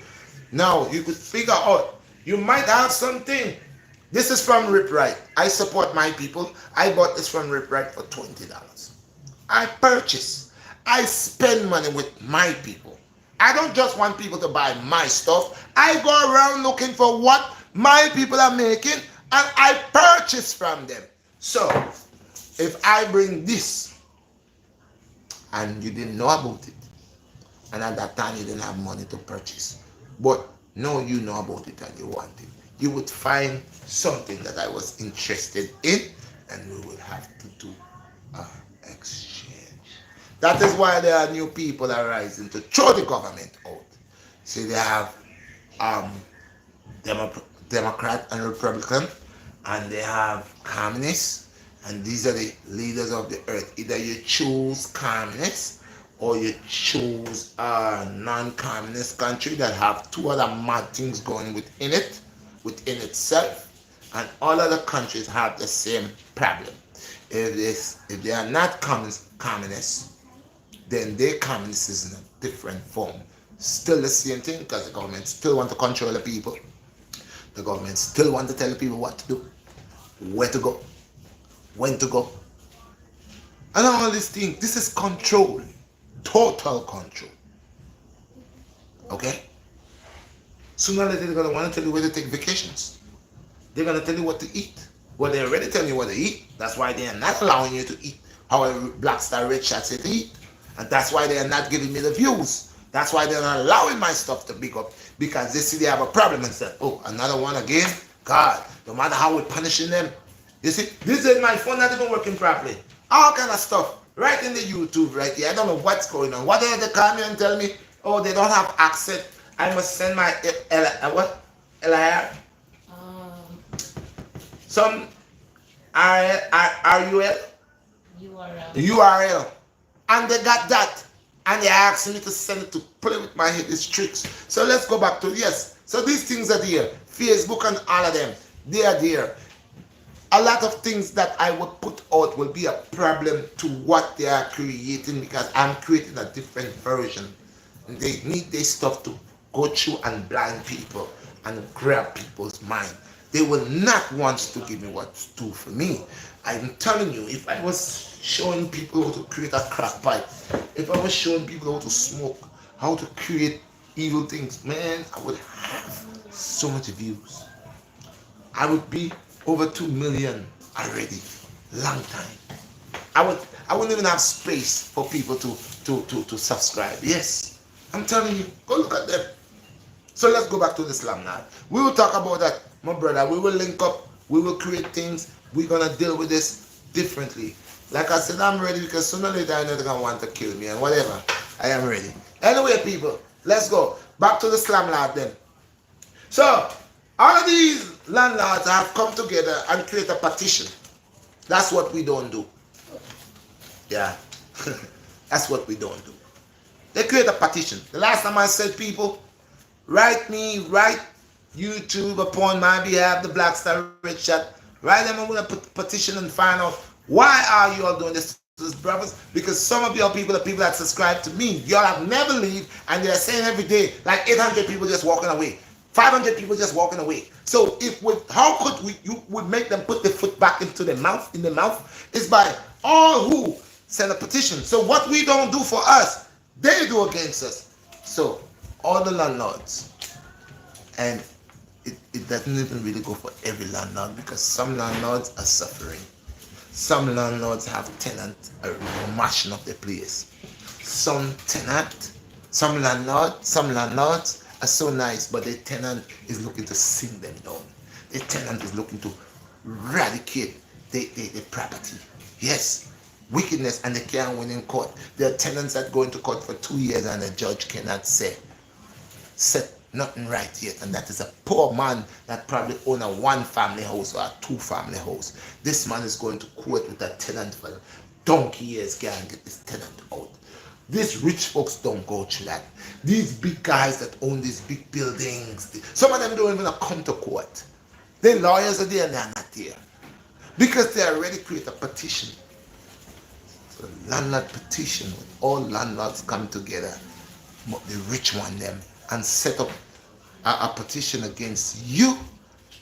Now you could figure out. You might have something. This is from Rip Right. I support my people. I bought this from Rip Right for $20. I purchase. I spend money with my people. I don't just want people to buy my stuff. I go around looking for what my people are making and I purchase from them. So, if I bring this and you didn't know about it, and at that time you didn't have money to purchase, but now you know about it and you want it, you would find something that I was interested in and we would have to do an exchange. That is why there are new people arising to throw the government out. See, they have um, Democrat and Republican, and they have communists, and these are the leaders of the earth. Either you choose communists or you choose a non-communist country that have two other mad things going within it, within itself, and all other countries have the same problem. If they are not communists, then their communists is in a different form. Still the same thing because the government still want to control the people. The government still want to tell the people what to do, where to go, when to go. And all these things, this is control. Total control. Okay? Sooner or later they're going to want to tell you where to take vacations. They're going to tell you what to eat. Well, they're already telling you what to eat. That's why they are not allowing you to eat how BlackStar Redshot said to eat. And that's why they are not giving me the views. That's why they're not allowing my stuff to pick up. Because they see they have a problem and say, oh, another one again? God, no matter how we're punishing them. You see, this is my phone not even working properly. All kind of stuff. Right in the YouTube right here. I don't know what's going on. What did they call me and tell me? Oh, they don't have access. I must send my what? LIR? Some RUL? URL. And they got that. And they're asking me to send it to play with my head. It's tricks. So let's go back to, yes. So these things are there. Facebook and all of them. They are there. A lot of things that I would put out will be a problem to what they are creating because I'm creating a different version. And they need this stuff to go through and blind people and grab people's mind. They will not want to give me what's due for me. I'm telling you, if I was showing people how to create a crack pipe, if I was showing people how to smoke, how to create evil things, man, I would have so much views. I would be over 2 million already. Long time. I wouldn't even have space for people to subscribe. Yes. I'm telling you, go look at them. So let's go back to the slum now. We will talk about that, my brother. We will link up. We will create things. We're gonna deal with this differently. Like I said, I'm ready because sooner or later I know they're gonna want to kill me and whatever. I am ready. Anyway, people, let's go. Back to the slum lord then. So all of these landlords have come together and create a petition. That's what we don't do. Yeah. That's what we don't do. They create a petition. The last time I said, people, write YouTube upon my behalf, the BlackStar Redshot. Write them, I'm going to put petition and find out why are you all doing this to us, brothers? Because some of your people, the people that subscribe to me, y'all have never leave and they're saying every day, like 800 people just walking away. 500 people just walking away. So how could you would make them put the foot back into the mouth, is by all who send a petition. So what we don't do for us, they do against us. So all the landlords, and it doesn't even really go for every landlord because some landlords are suffering. Some landlords have tenants mashing up the place. Some landlords are so nice, but the tenant is looking to sing them down. The tenant is looking to eradicate the property. Yes, wickedness, and they can't win in court. There are tenants that go into court for 2 years and the judge cannot set nothing right yet, and that is a poor man that probably own a 1-family house or a 2-family house. This man is going to court with a tenant for donkey years, can't get this tenant out. These rich folks don't go through that. These big guys that own these big buildings, some of them don't even come to court. The lawyers are there and they're not there. Because they already create a petition. So landlord petition, with all landlords come together, the rich one them, and set up a petition against you,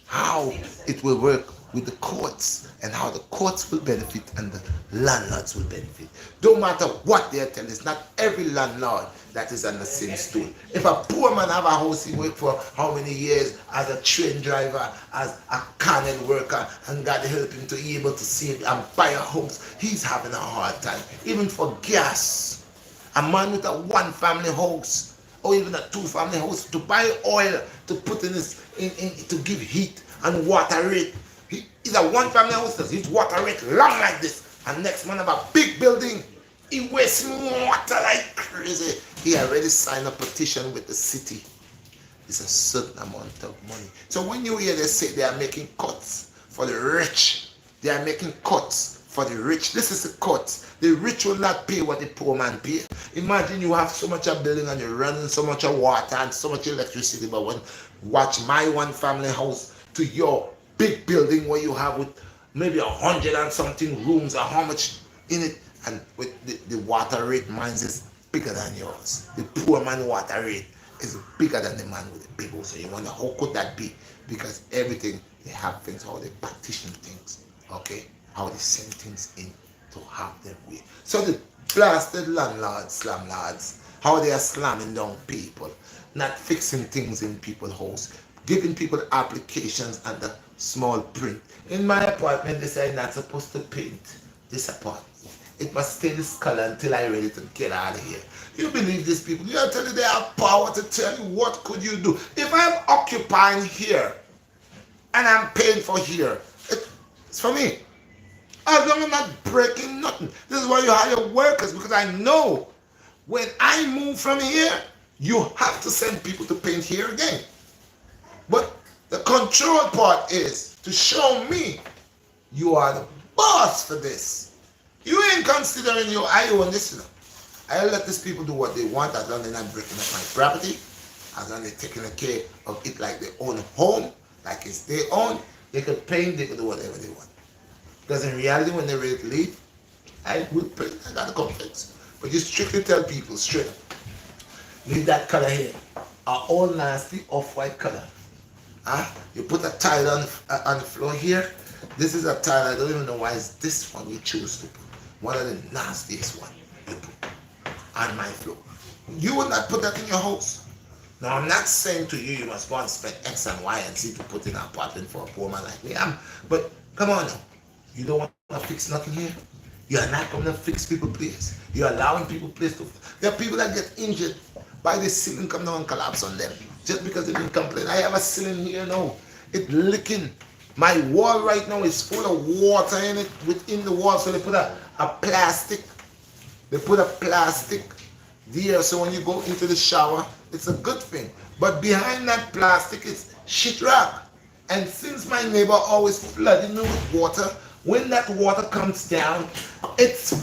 how it will work with the courts and how the courts will benefit and the landlords will benefit. Don't matter what they're telling, it's not every landlord that is on the same stool. If a poor man have a house, he worked for how many years as a train driver, as a cannon worker, and God help him to be able to save and buy a house, he's having a hard time. Even for gas, a man with a one family house or even a two family house to buy oil to put in his to give heat and water it. He's a one family house, his water it long like this. And next man have a big building. He wastes water like crazy. He already signed a petition with the city. It's a certain amount of money. So when you hear they say they are making cuts for the rich, they are making cuts for the rich. This is the cut. The rich will not pay what the poor man pay. Imagine you have so much of building and you're running so much of water and so much electricity, but when watch my one family house to your big building where you have with maybe 100 and something rooms or how much in it, and with the water rate mine is bigger than yours. The poor man water rate is bigger than the man with the big house. So you wonder how could that be? Because everything they have things, how they partition things, okay, how they send things in to have them way. So the blasted landlords, slumlords, how they are slamming down people, not fixing things in people's house, giving people applications under small print. In my apartment, they say I'm not supposed to paint this apartment. It must stay this color until I'm ready to get out of here. You believe these people? You are telling they have power to tell you what could you do. If I'm occupying here and I'm paying for here, it's for me. As long as I'm not breaking nothing. This is why you hire workers, because I know when I move from here, you have to send people to paint here again. But the control part is to show me you are the boss for this. You ain't considering I own this. You know. I let these people do what they want as long as they're not breaking up my property, as long as they're taking care of it like their own home, like it's their own. They could paint, they could do whatever they want. Because in reality, when they're ready to leave, I will paint. I got the conflicts. But you strictly tell people straight up, leave that color here. Our own nasty off-white color. You put a tile on the floor here. This is a tile, I don't even know why it's this one you choose to put. One of the nastiest one you put on my floor. You would not put that in your house. Now I'm not saying to you must go and spend X and Y and Z to put in an apartment for a poor man like me. But come on now. You don't want to fix nothing here? You are not going to fix people's place. You're allowing people place to. There are people that get injured by the ceiling come down and collapse on them just because they didn't complain. I have a ceiling here now. It's leaking. My wall right now is full of water in it within the wall. So they put a plastic. They put a plastic there. So when you go into the shower, it's a good thing. But behind that plastic is sheetrock. And since my neighbor always flooding me with water, when that water comes down, it's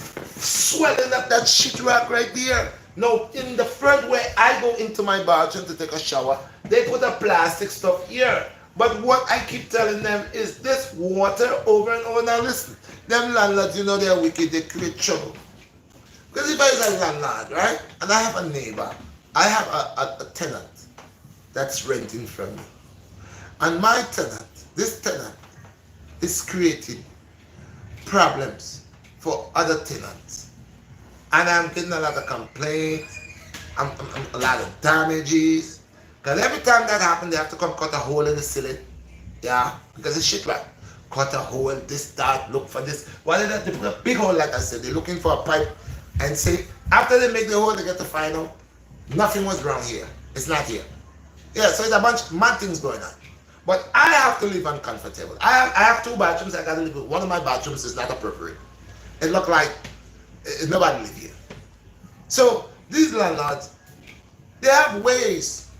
swelling up that sheetrock right there. Now, in the front where I go into my bathroom to take a shower, they put a plastic stuff here. But what I keep telling them is this water over and over. Now listen, them landlords, you know they're wicked, they create trouble. Because if I was a landlord, right, and I have a neighbor, I have a tenant that's renting from me. And my tenant, this tenant, is creating problems for other tenants. And I'm getting a lot of complaints, a lot of damages. Because every time that happens, they have to come cut a hole in the ceiling. Yeah, because it's shit, right? Cut a hole, this, that, look for this. Well, they put a big hole, like I said. They're looking for a pipe and say, after they make the hole, they get to find out nothing was wrong here. It's not here. Yeah, so it's a bunch of mad things going on. But I have to live uncomfortable. I have two bathrooms. I got to live with. One of my bathrooms is not appropriate. It look like nobody live here. So these landlords, they have ways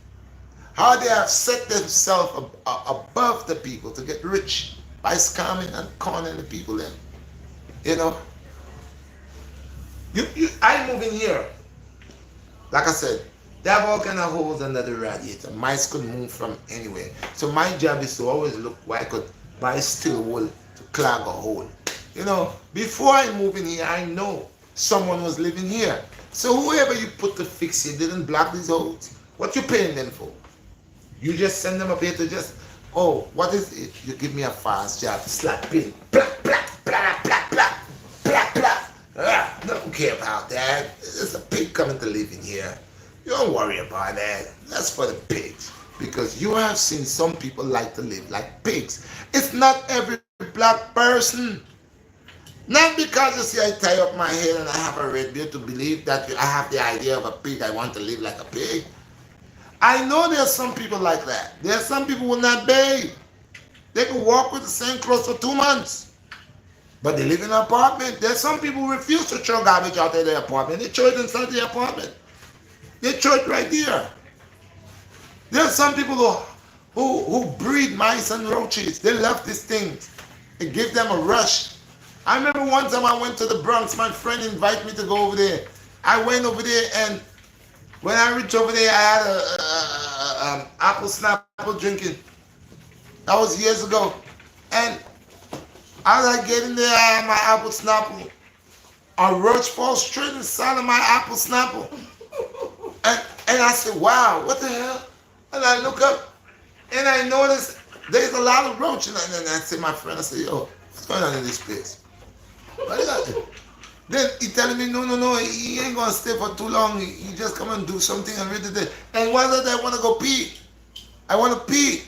how they have set themselves above the people to get rich by scamming and conning the people in. You know, I move in here. Like I said, They have all kind of holes under the radiator. Mice could move from anywhere. So my job is to always look where I could buy steel wool to clog a hole. You know, before I move in here, I know someone was living here. So whoever you put to fix it didn't block these holes. What you paying them for? You just send them up here to just, oh, what is it? You give me a fast job, slap in, blah, blah, blah, blah, blah, blah, blah. Ah, don't care about that. There's a pig coming to live in here. You don't worry about that. That's for the pigs. Because you have seen some people like to live like pigs. It's not every black person. Not because you see I tie up my head and I have a red beard to believe that I have the idea of a pig. I want to live like a pig. I know there's some people like that. There's some people who will not bathe. They can walk with the same clothes for 2 months. But they live in an apartment. There's some people who refuse to throw garbage out of their apartment. They throw it inside the apartment. They throw it right there. There's some people who breed mice and roaches. They love these things. It gives them a rush. I remember one time I went to the Bronx. My friend invited me to go over there. I went over there, and when I reached over there, I had a apple snapple drinking. That was years ago. And as I get in there, I have my apple snapple. A roach falls straight inside of my apple snapple. And I said, wow, what the hell? And I look up, and I notice there's a lot of roach. And I said, my friend, I said, yo, what's going on in this place? What is that? Then he telling me, no, he ain't gonna stay for too long. He just come and do something and read it. And one day I want to go pee. I want to pee.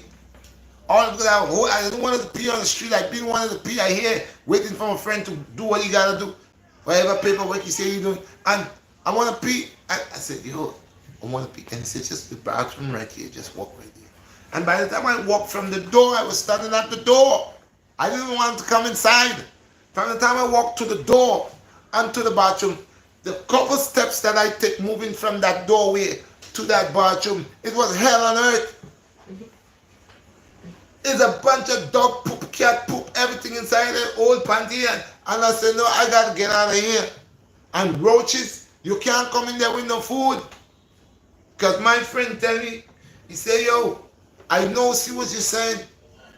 All because I don't want to pee on the street. I've been wanting to pee. I hear waiting for a friend to do what he gotta do. Whatever paperwork he say he doing. And I want to pee. I said, yo, I want to pee. And he said, just the bathroom right here. Just walk right there. And by the time I walked from the door, I was standing at the door. I didn't want him to come inside. From the time I walked to the door and to the bathroom, the couple steps that I take moving from that doorway to that bathroom, it was hell on earth. It's a bunch of dog poop, cat poop, everything inside the old panty. And I said, no, I got to get out of here. And roaches, you can't come in there with no food. Because my friend tell me, he said, yo, I know, see what you're saying.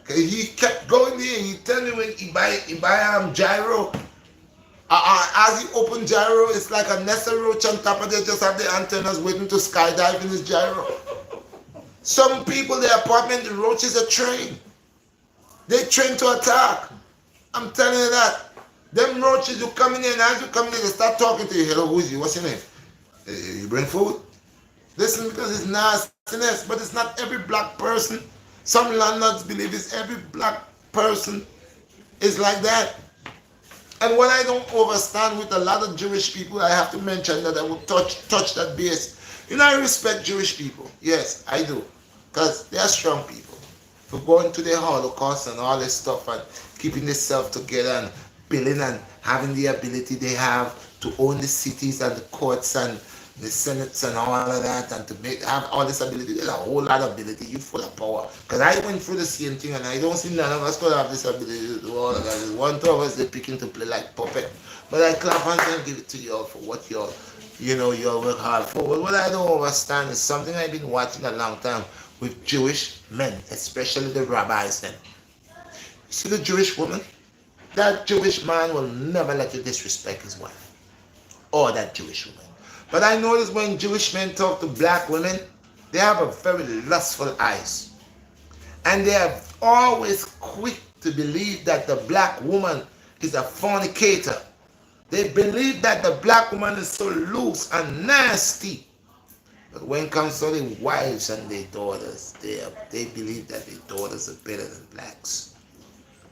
He kept going there, and he tell me when he buy gyro. As he open gyro, it's like a nest of roach on top of it, just have the antennas waiting to skydive in his gyro. Some people, their apartment, the roaches are trained. They train to attack. I'm telling you that. Them roaches, you come in here, and as you come in here, they start talking to you. Hello, who's you? What's your name? You bring food? Listen, because it's nastiness, but it's not every black person. Some landlords believe it's every black person is like that. And what I don't understand with a lot of Jewish people, I have to mention that I will touch that base. You know, I respect Jewish people. Yes, I do. Because they are strong people. For going to their Holocaust and all this stuff and keeping themselves together and building and having the ability they have to own the cities and the courts and the senates and all of that, and to have all this ability. There's a whole lot of ability. You're full of power. Because I went through the same thing, and I don't see none of us could have this ability to do all of that. There's one, two of us, they're picking to play like puppet. But I clap hands and give it to y'all for what y'all work hard for. But what I don't understand is something I've been watching a long time with Jewish men, especially the rabbis then. You see the Jewish woman? That Jewish man will never let you disrespect his wife. Or that Jewish woman. But I notice when Jewish men talk to black women, they have a very lustful eyes. And they are always quick to believe that the black woman is a fornicator. They believe that the black woman is so loose and nasty. But when it comes to their wives and their daughters, they believe that their daughters are better than blacks.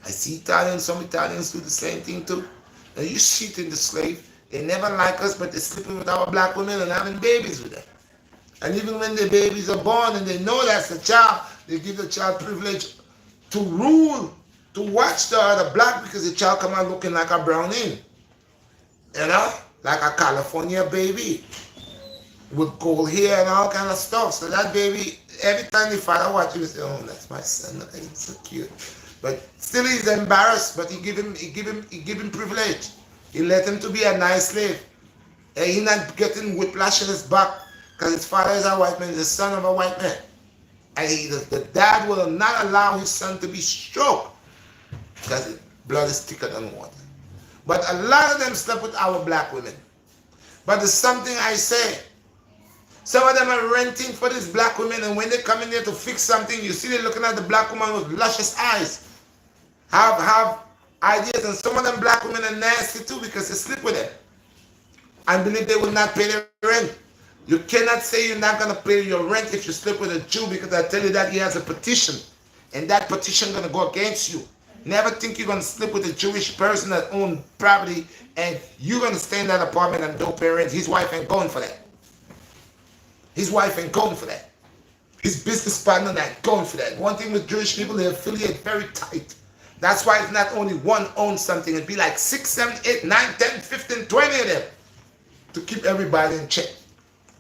I see some Italians do the same thing too. Now you see in the slave, they never like us, but they're sleeping with our black women and having babies with them. And even when the babies are born and they know that's the child, they give the child privilege to rule, to watch the other black, because the child come out looking like a brownie. You know? Like a California baby. With gold hair and all kind of stuff. So that baby, every time the father watches him, he say, oh, that's my son. He's so cute. But still he's embarrassed, but he give him privilege. He let him to be a nice slave. And he not getting whiplash in his back Because his father is a white man, he's the son of a white man. And the dad will not allow his son to be stroked because his blood is thicker than water. But a lot of them slept with our black women. But there's something I say. Some of them are renting for these black women, and when they come in there to fix something, you see them looking at the black woman with luscious eyes. Have ideas, and some of them black women are nasty too because they sleep with them and believe they will not pay their rent. You cannot say you're not going to pay your rent if you sleep with a Jew, because I tell you that he has a petition, and that petition is going to go against you. Never think you're going to sleep with a Jewish person that owns property and you're going to stay in that apartment and don't pay rent. His wife ain't going for that. His wife ain't going for that. His business partner not going for that. One thing with Jewish people, they affiliate very tight. That's why it's not only one owns something. It'd be like 6, 7, 8, 9, 10, 15, 20 of them to keep everybody in check.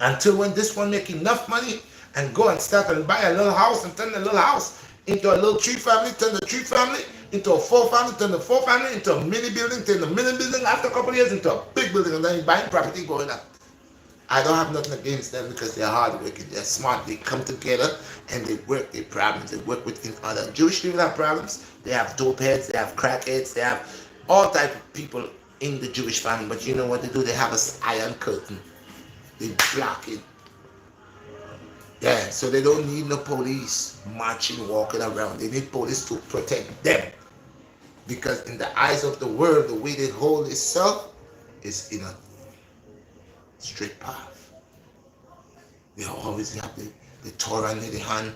Until when this one make enough money and go and start and buy a little house and turn the little house into a little 3 family, turn the 3 family into a 4 family, turn the 4 family into a mini building, turn the mini building after a couple of years into a big building, and then you're buying property going up. I don't have nothing against them because they're hardworking, they're smart, they come together and they work their problems, they work with each other. Jewish people have problems, they have dope heads, they have crackheads, they have all type of people in the Jewish family, but you know what they do? They have an iron curtain. They block it. Yeah, so they don't need no police marching, walking around. They need police to protect them. Because in the eyes of the world, the way they hold itself is in a straight path. They always have the Torah in their hand.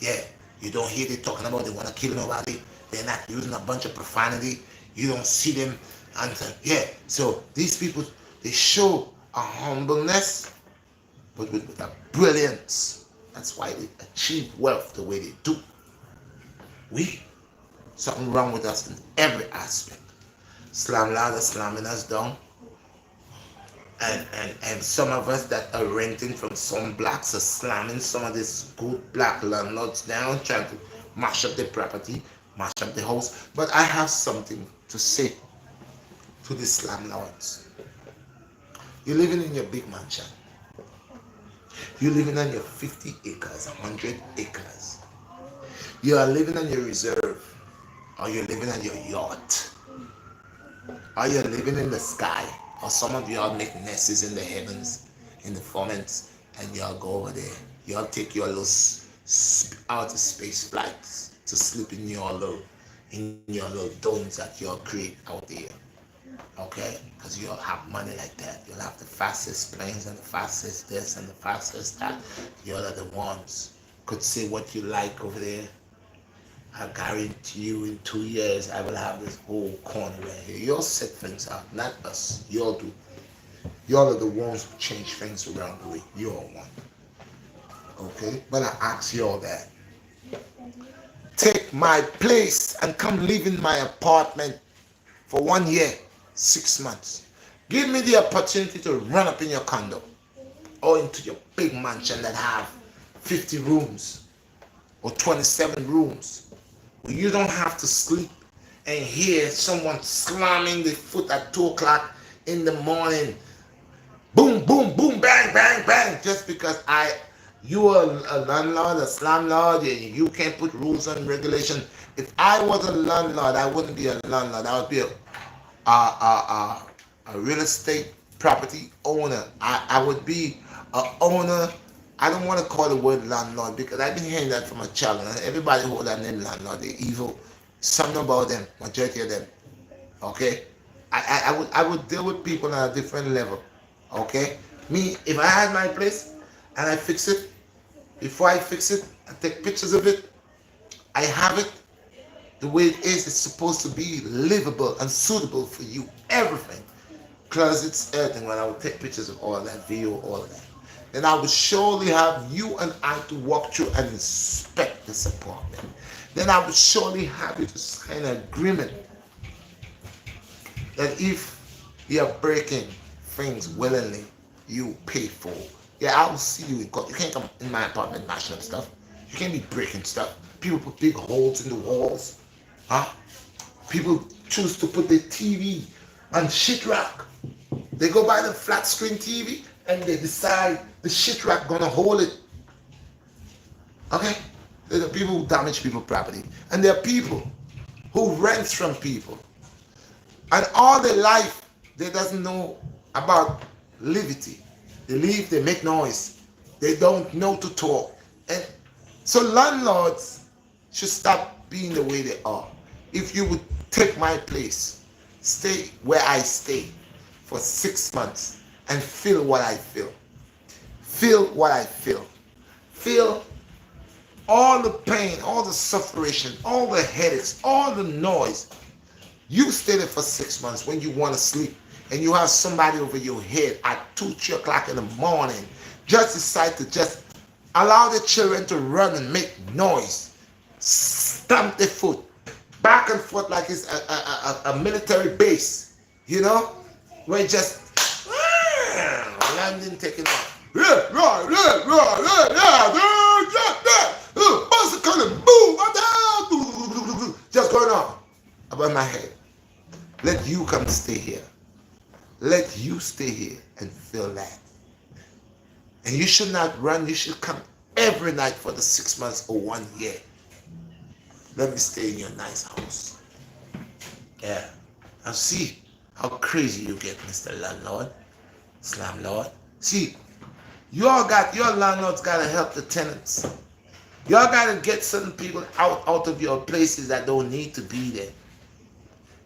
Yeah, you don't hear them talking about they want to kill nobody. They're not using a bunch of profanity. You don't see them. And yeah, so these people, they show a humbleness, but with a brilliance. That's why they achieve wealth the way they do. Something wrong with us in every aspect. Landlord is slamming us down. And some of us that are renting from some blacks are slamming some of these good black landlords down, trying to mash up their property, mash up the house. But I have something to say to these landlords. You're living in your big mansion. You're living on your 50 acres, 100 acres. You are living on your reserve. Or you're living on your yacht. Or you're living in the sky. Or some of y'all make nests in the heavens, in the firmaments, and y'all go over there. Y'all take your little outer space flights to sleep in your little domes that y'all create out there. Okay? Because you'll have money like that. You'll have the fastest planes and the fastest this and the fastest that. Y'all are the ones. Could say what you like over there. I guarantee you in 2 years I will have this whole corner right here. Y'all set things out, not us. Y'all do. Y'all are the ones who change things around the way y'all want. Okay? But I ask y'all that. Take my place and come live in my apartment for 1 year, 6 months. Give me the opportunity to run up in your condo or into your big mansion that have 50 rooms or 27 rooms. You don't have to sleep and hear someone slamming the foot at 2 o'clock in the morning. Boom, boom, boom, bang, bang, bang. Just because you are a landlord, a slumlord, and you can't put rules and regulations. If I was a landlord, I wouldn't be a landlord. I would be a real estate property owner. I would be an owner. I don't want to call the word landlord because I've been hearing that from a child, and everybody who that name landlord, they're evil. Something about them, majority of them. Okay? I would deal with people on a different level. Okay? Me, if I had my place and I fix it, before I fix it, I take pictures of it, I have it the way it is. It's supposed to be livable and suitable for you. Everything. Closets, everything. When I would take pictures of all that, video, all that. Then I would surely have you and I to walk through and inspect this apartment. Then I would surely have you to sign an agreement that if you are breaking things willingly, you pay for. Yeah, I will see you in court. You can't come in my apartment mashing up stuff. You can't be breaking stuff. People put big holes in the walls. People choose to put their TV on shit rack. They go buy the flat screen TV and they decide The shitrack gonna hold it. Okay? There are people who damage people's property. And there are people who rent from people. And all their life, they doesn't know about liberty. They leave, they make noise. They don't know to talk. And so landlords should stop being the way they are. If you would take my place, stay where I stay for 6 months and feel what I feel. Feel what I feel. Feel all the pain, all the suffering, all the headaches, all the noise. You stay there for 6 months when you want to sleep and you have somebody over your head at 2, 3 o'clock in the morning just decide to just allow the children to run and make noise, stamp their foot, back and forth like it's a military base, you know, where it just landing, taking off. Just going on above my head. Let you come stay here. Let you stay here and feel that. And you should not run. You should come every night for the 6 months or 1 year. Let me stay in your nice house. Yeah. Now see how crazy you get, Mr. Landlord, Slam Lord. See, your landlords gotta help the tenants. Y'all gotta get certain people out of your places that don't need to be there.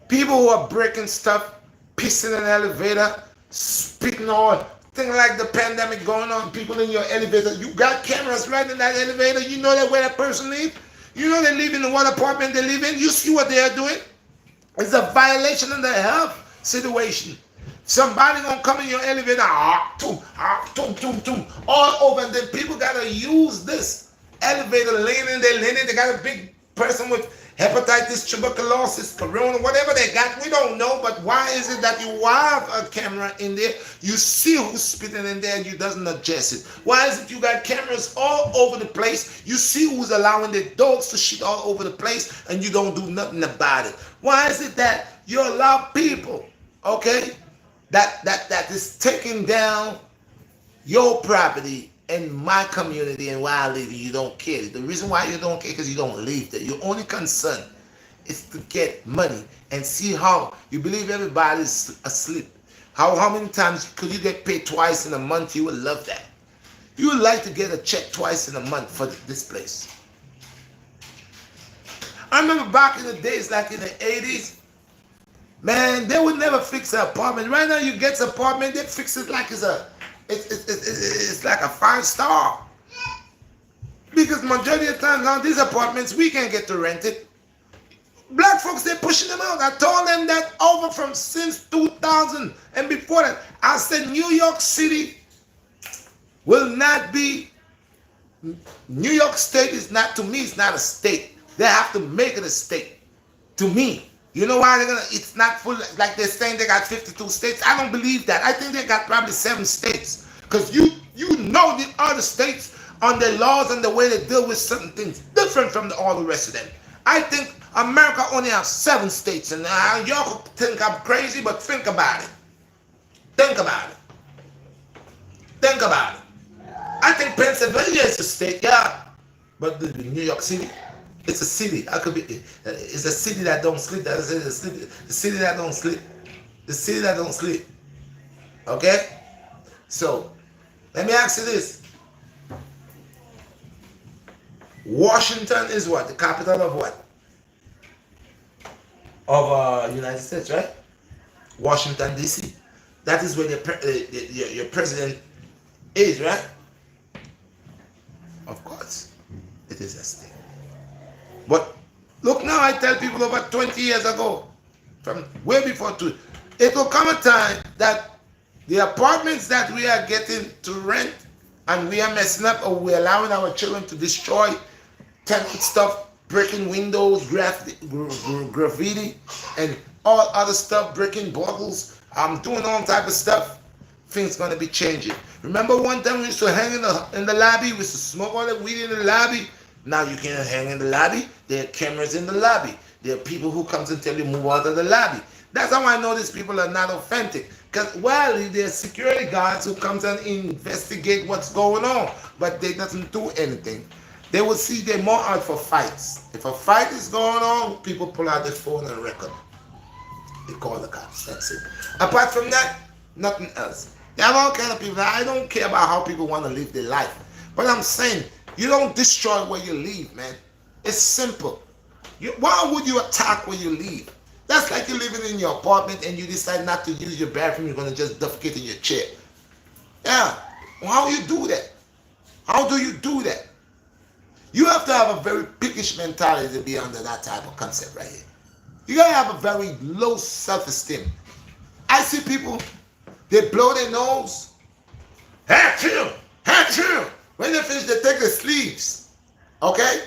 People who are breaking stuff, pissing in the elevator, spitting all things like the pandemic going on, people in your elevator. You got cameras right in that elevator. You know that where that person lives. You know they live in the one apartment they live in. You see what they are doing. It's a violation of the health situation. Somebody gonna come in your elevator, all over, and then people gotta use this elevator lane in their lane. They got a big person with hepatitis, tuberculosis, corona, whatever they got, we don't know. But why is it that you have a camera in there, you see who's spitting in there and you doesn't adjust it? Why is it you got cameras all over the place, you see who's allowing their dogs to shit all over the place and you don't do nothing about it? Why is it that you allow people, okay, that is taking down your property in my community and where I live, you don't care? The reason why you don't care is because you don't live there. Your only concern is to get money and see how you believe everybody's asleep. How many times could you get paid twice in a month? You would love that. You would like to get a check twice in a month for this place. I remember back in the days, like in the 80s, man, they would never fix an apartment. Right now you get an apartment, they fix it like it's like a 5-star. Because majority of the time now these apartments, we can't get to rent it. Black folks, they're pushing them out. I told them that over from since 2000 and before that. I said New York City will not be, New York State is not, to me, it's not a state. They have to make it a state. To me. You know why they're gonna, it's not full, like they're saying they got 52 states. I don't believe that. I think they got probably 7 states. Because you know the other states on their laws and the way they deal with certain things different from all the rest of them. I think America only has 7 states, and y'all think I'm crazy, but think about it. Think about it. Think about it. I think Pennsylvania is a state, yeah, but New York City, it's a city. I could be. It's a city that don't sleep. That is the city that don't sleep. The city that don't sleep. Okay. So, let me ask you this. Washington is what? The capital of what? Of United States, right? Washington, D.C. That is where your president is, right? Of course, it is a state. But look now, I tell people over 20 years ago, from way before to, it will come a time that the apartments that we are getting to rent and we are messing up, or we're allowing our children to destroy tenant stuff, breaking windows, graffiti, and all other stuff, breaking bottles, doing all type of stuff, things gonna be changing. Remember one time we used to hang in the lobby, we used to smoke all the weed in the lobby. Now you can't hang in the lobby. There are cameras in the lobby. There are people who comes and tell you move out of the lobby. That's how I know these people are not authentic. Because, well, there's security guards who comes and investigate what's going on, but they doesn't do anything. They will see they're more out for fights. If a fight is going on, people pull out their phone and record. They call the cops. That's it. Apart from that, nothing else. There are all kind of people. I don't care about how people want to live their life. But I'm saying, you don't destroy where you live, man. It's simple. Why would you attack where you live? That's like you living in your apartment and you decide not to use your bathroom. You're going to just defecate in your chair. Yeah. Well, how you do that? How do you do that? You have to have a very piggish mentality to be under that type of concept right here. You got to have a very low self-esteem. I see people, they blow their nose. Achoo! Achoo! When they finish, they take the sleeves. Okay?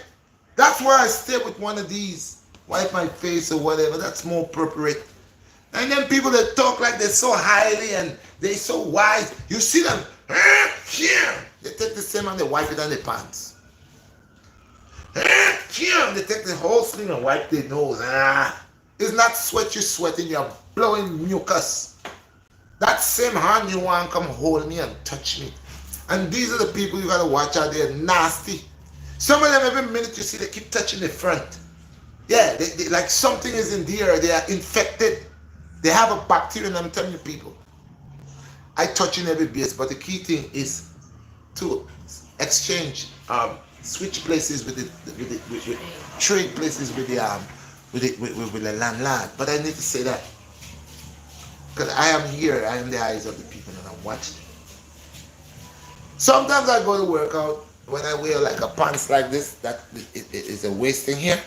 That's why I stay with one of these. Wipe my face or whatever. That's more appropriate. And then people that talk like they're so highly and they're so wise. You see them. They take the same and they wipe it on their pants. They take the whole sleeve and wipe their nose. It's not sweat you're sweating. You're blowing mucus. That same hand you want come hold me and touch me. And these are the people you got to watch out. They're nasty. Some of them, every minute you see, they keep touching the front. Yeah, they like something is in the air. They are infected. They have a bacteria, and I'm telling you, people. I touch in every base, but the key thing is to exchange, switch places with trade places with the landlord. But I need to say that because I am here. I am the eyes of the people, and I'm watching. Sometimes I go to work out. When I wear like a pants like this, that it is a waist thing here.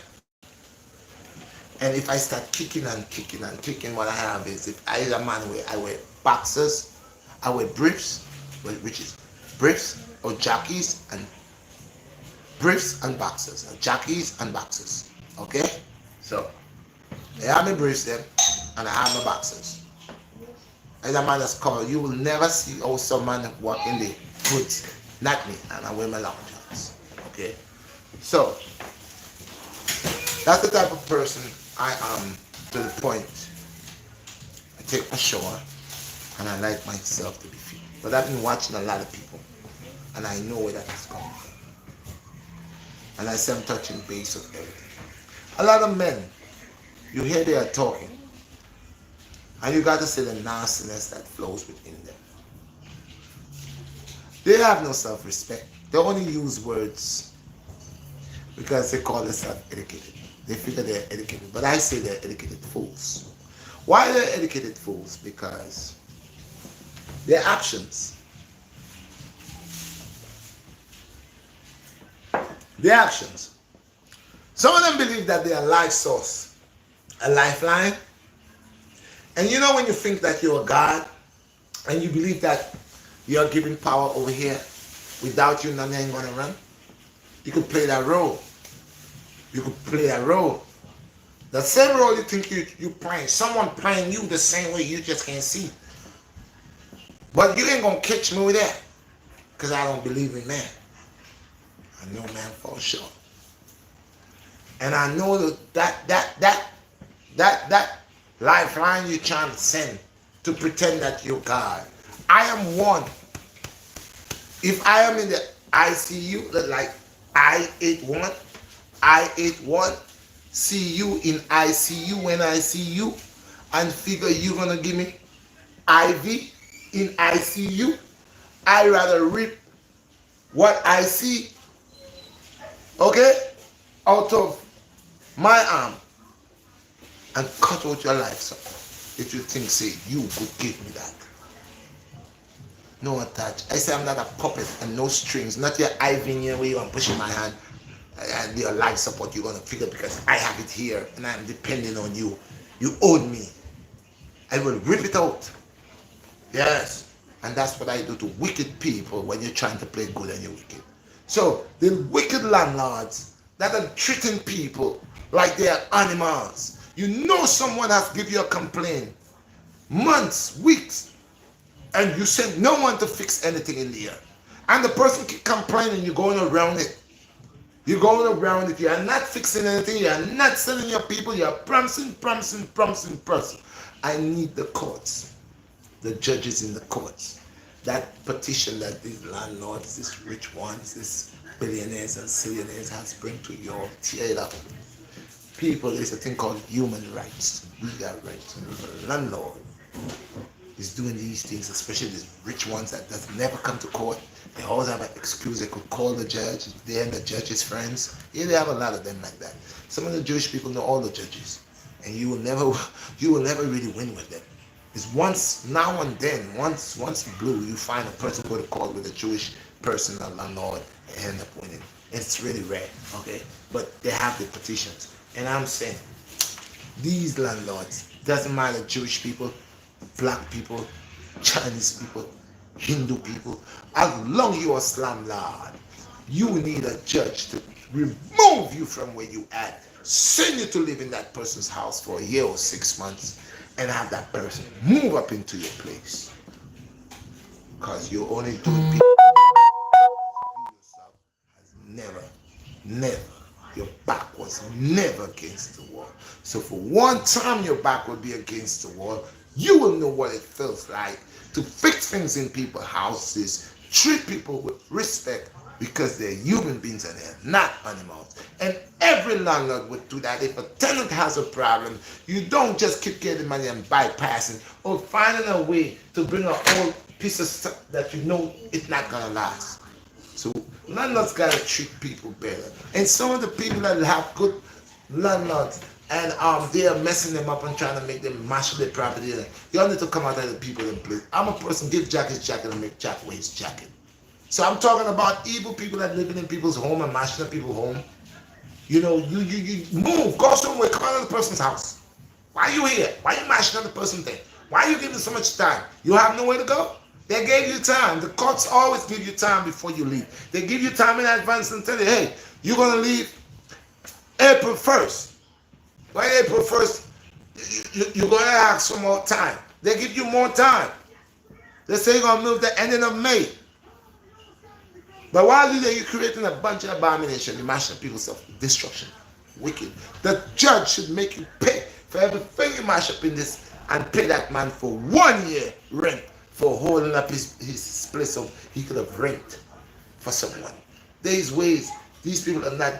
And if I start kicking and kicking and kicking, what I have is, if I am a man I wear boxers, I wear briefs, which is briefs or jockeys and briefs and boxers, or jockeys and boxers. Okay? So, I have my briefs then, and I have my boxers. As a man that's called, you will never see how someone walk in the goods. Not me, and I wear my long johns. Okay? So, that's the type of person I am, to the point. I take my shower, and I like myself to be fit. But I've been watching a lot of people, and I know where that is coming from. And I say I'm touching base of everything. A lot of men, you hear they are talking, and you got to see the nastiness that flows within them. They have no self-respect. They only use words because they call themselves educated. They figure they're educated. But I say they're educated fools. Why they're educated fools? Because their actions. Their actions. Some of them believe that they are a life source, a lifeline. And you know when you think that you're a God and you believe that you're giving power over here, without you nothing ain't gonna run, you could play that role. You could play that role. The same role you think you playing, someone playing you the same way, you just can't see. But you ain't gonna catch me with that, because I don't believe in man. I know man falls short. And I know that lifeline you're trying to send to pretend that you're God. I am one. If I am in the ICU, like I81, see you in ICU when I see you, and figure you're gonna give me IV in ICU, I rather rip what I see, okay, out of my arm and cut out your life, so if you think, say, you could give me that. No attach. I say I'm not a puppet and no strings. Not your IV in your way I'm pushing my hand and your life support you're gonna figure because I have it here and I'm depending on you. You owe me. I will rip it out. Yes. And that's what I do to wicked people when you're trying to play good and you're wicked. So the wicked landlords that are treating people like they are animals. You know someone has given you a complaint. Months, weeks, and you send no one to fix anything in the air. And the person keep complaining, you're going around it. You're going around it. You're not fixing anything. You're not selling your people. You're promising. I need the courts, the judges in the courts. That petition that these landlords, these rich ones, these billionaires and zillionaires has bring to your theater. People, there's a thing called human rights. We got rights. The landlord is doing these things, especially these rich ones that does never come to court. They always have an excuse. They could call the judge. They're and the judge's friends. Yeah, they have a lot of them like that. Some of the Jewish people know all the judges, and you will never really win with them. It's once now and then, once blue, you find a person go to court with a Jewish person, a landlord, and end up winning. It's really rare, okay? But they have the petitions, and I'm saying these landlords, doesn't matter Jewish people, black people, Chinese people, Hindu people, as long as you're a slumlord, you need a judge to remove you from where you at, send you to live in that person's house for a year or 6 months, and have that person move up into your place. Because you're only doing people. You yourself has never, your back was never against the wall. So for one time your back will be against the wall, you will know what it feels like to fix things in people's houses, treat people with respect because they're human beings and they're not animals. And every landlord would do that. If a tenant has a problem, you don't just keep getting money and bypassing or finding a way to bring an old piece of stuff that you know it's not going to last. So landlords got to treat people better. And some of the people that have good landlords and they are messing them up and trying to make them mash their property, you all need to come out of the people in place. I'm a person, give Jack his jacket and make Jack wear his jacket. So I'm talking about evil people that living in people's home and mashing up people's home. You know, you move, go somewhere, come out of the person's house. Why are you here? Why are you mashing up the person's thing? Why are you giving so much time? You have nowhere to go? They gave you time. The courts always give you time before you leave. They give you time in advance and tell you, hey, you're going to leave April 1st. By April 1st, you're going to have some more time. They give you more time. They say you're going to move the ending of May. But while you're there, you're creating a bunch of abomination, you're mashing people's self-destruction. Wicked. The judge should make you pay for everything you mash up in this and pay that man for 1 year rent for holding up his place so he could have rent for someone. There's ways. These people are not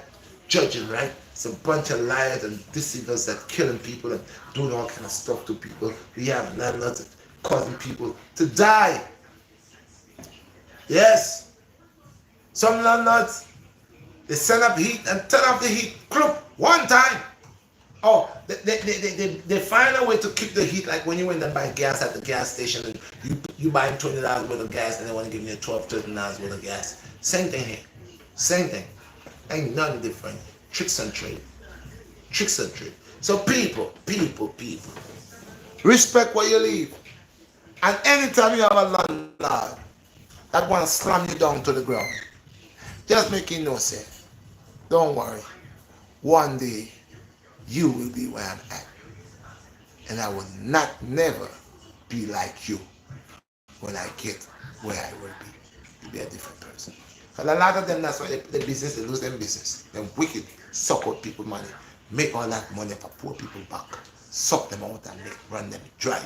judging, right? It's a bunch of liars and deceivers that killing people and doing all kind of stuff to people. We have landlords causing people to die. Yes. Some landlords, they send up heat and turn off the heat one time. Oh, they find a way to keep the heat, like when you went and buy gas at the gas station and you buy $20 worth of gas and they want to give you $12, $13 worth of gas. Same thing here. Same thing. Ain't nothing different. Tricks and trade. Tricks and trade. So people. Respect where you live. And anytime you have a landlord that want to slam you down to the ground, just make it no sense. Don't worry. One day, you will be where I'm at. And I will never be like you when I get where I will be. You'll be a different person. And a lot of them, that's why they business, they lose their business. They're wicked, suck out people money, make all that money for poor people back, suck them out and run them dry.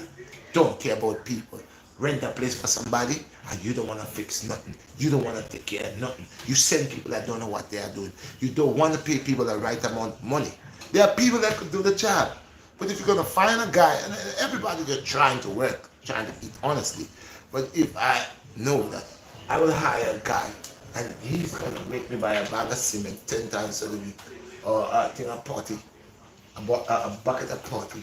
Don't care about people. Rent a place for somebody and you don't want to fix nothing. You don't want to take care of nothing. You send people that don't know what they are doing. You don't want to pay people the right amount of money. There are people that could do the job. But if you're going to find a guy, and everybody just trying to work, trying to eat honestly, but if I know that I will hire a guy and he's going to make me buy a bag of cement 10 times a week, or a thing of potty, a bucket of potty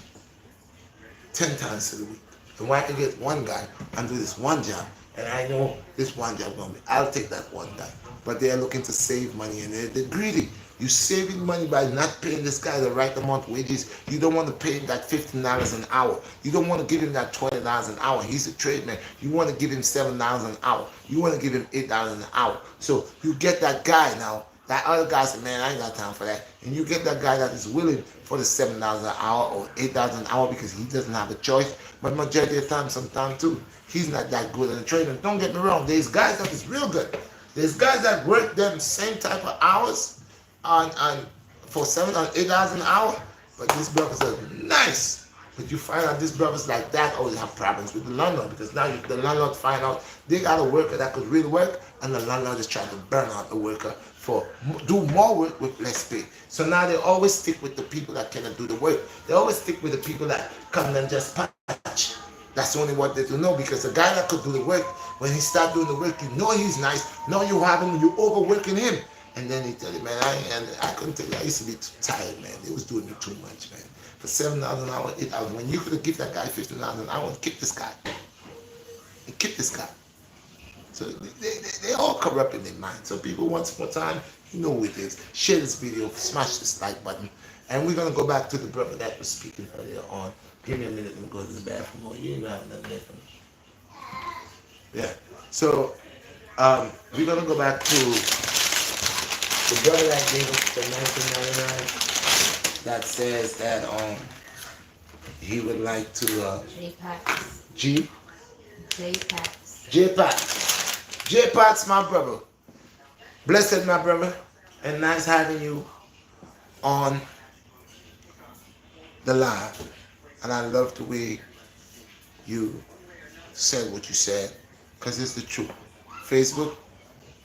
10 times a week. And when I can get one guy and do this one job, and I know this one job going to be, I'll take that one guy. But they are looking to save money and they're greedy. You're saving money by not paying this guy the right amount of wages. You don't want to pay him that $15 an hour. You don't want to give him that $20 an hour. He's a tradesman. You want to give him $7 an hour. You want to give him $8 an hour. So you get that guy now. That other guy said, man, I ain't got time for that. And you get that guy that is willing for the $7 an hour or $8 an hour because he doesn't have a choice. But majority of the time, sometimes too, he's not that good at the trading. Don't get me wrong. There's guys that is real good. There's guys that work them same type of hours on for $7 or $8 an hour. But these brokers are nice. But you find out these brothers like that always have problems with the landlord, because now the landlord find out they got a worker that could really work, and the landlord is trying to burn out the worker for do more work with less pay. So now they always stick with the people that cannot do the work. They always stick with the people that come and just patch. That's only what they do know, because the guy that could do the work, when he start doing the work, you know he's nice. Know you have him, you overworking him, and then he tell you, man, I couldn't tell you. I used to be too tired, man. They was doing me too much, man. For $7,000 an hour, $8,000. When you could have given that guy $15,000 an hour, kick this guy. And kick this guy. So they all corrupt in their mind. So people, once more time, you know who it is. Share this video, smash this like button, and we're gonna go back to the brother that was speaking earlier on. Give me a minute and go to the bathroom. Oh, you ain't have nothing there for me. Yeah. So we're gonna go back to the brother that gave us the 1999 that says that he would like to J-Pax. J-Pax. J-Pax, my brother. Blessed, my brother, and nice having you on the live. And I love the way you said what you said, because it's the truth. Facebook,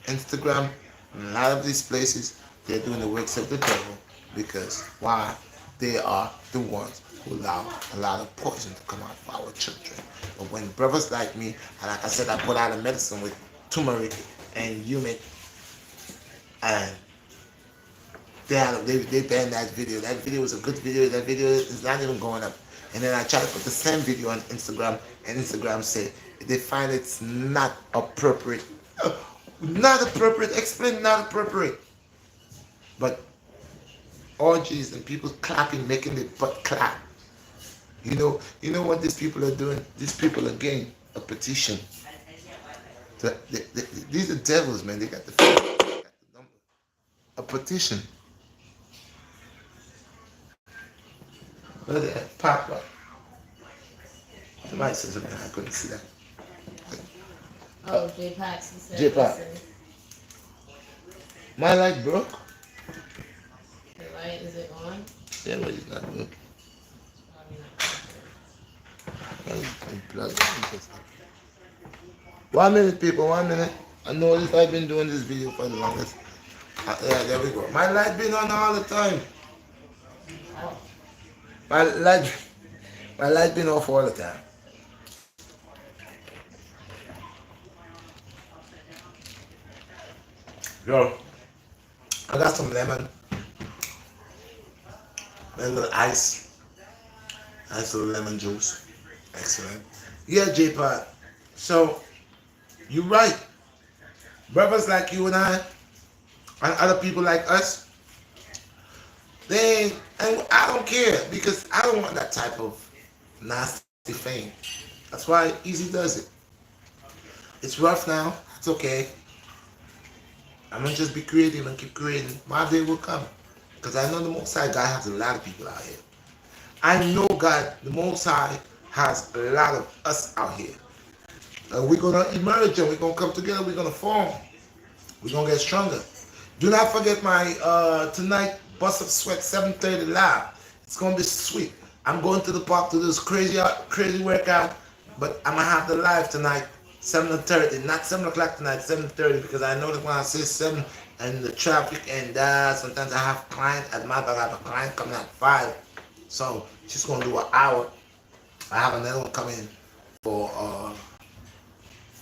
Instagram, and a lot of these places, they're doing the works of the devil, because why? They are the ones who allow a lot of poison to come out of our children. But when brothers like me, and like I said, I put out a medicine with turmeric and humic, and they banned that video. That video was a good video. That video is not even going up. And then I try to put the same video on Instagram, and Instagram say they find it's not appropriate. Not appropriate. Explain not appropriate. But orgies and people clapping, making their butt clap. You know what these people are doing? These people are getting a petition. These are devils, man. They got the number. A petition. Look at that. Pop up. Somebody said something. I couldn't see that. Oh, J-Pax. He said, J-Pax. My light broke. The light, is it on? Yeah, but it's not broke. One minute, people, 1 minute. I know this. I've been doing this video for the longest. Yeah, there we go. My light been on all the time. My light been off all the time. Yo, I got some lemon and a little ice. Nice little lemon juice. Excellent. Yeah, J-Pod. So, you're right. Brothers like you and I other people like us, and I don't care, because I don't want that type of nasty fame. That's why Easy does it. It's rough now. It's okay. I'm going to just be creative and keep creating. My day will come. Because I know the Most High God has a lot of people out here. I know God, the Most High, has a lot of us out here. We're going to emerge and we're going to come together. We're going to form. We're going to get stronger. Do not forget my tonight Bust of Sweat 7:30 live. It's going to be sweet. I'm going to the park to do this crazy workout, but I'm going to have the live tonight, 7:30. Not 7 o'clock tonight, 7:30, because I know that when I say 7 and the traffic and sometimes I have a client. At my back, I have a client coming at 5. So she's going to do an hour. I have another one coming for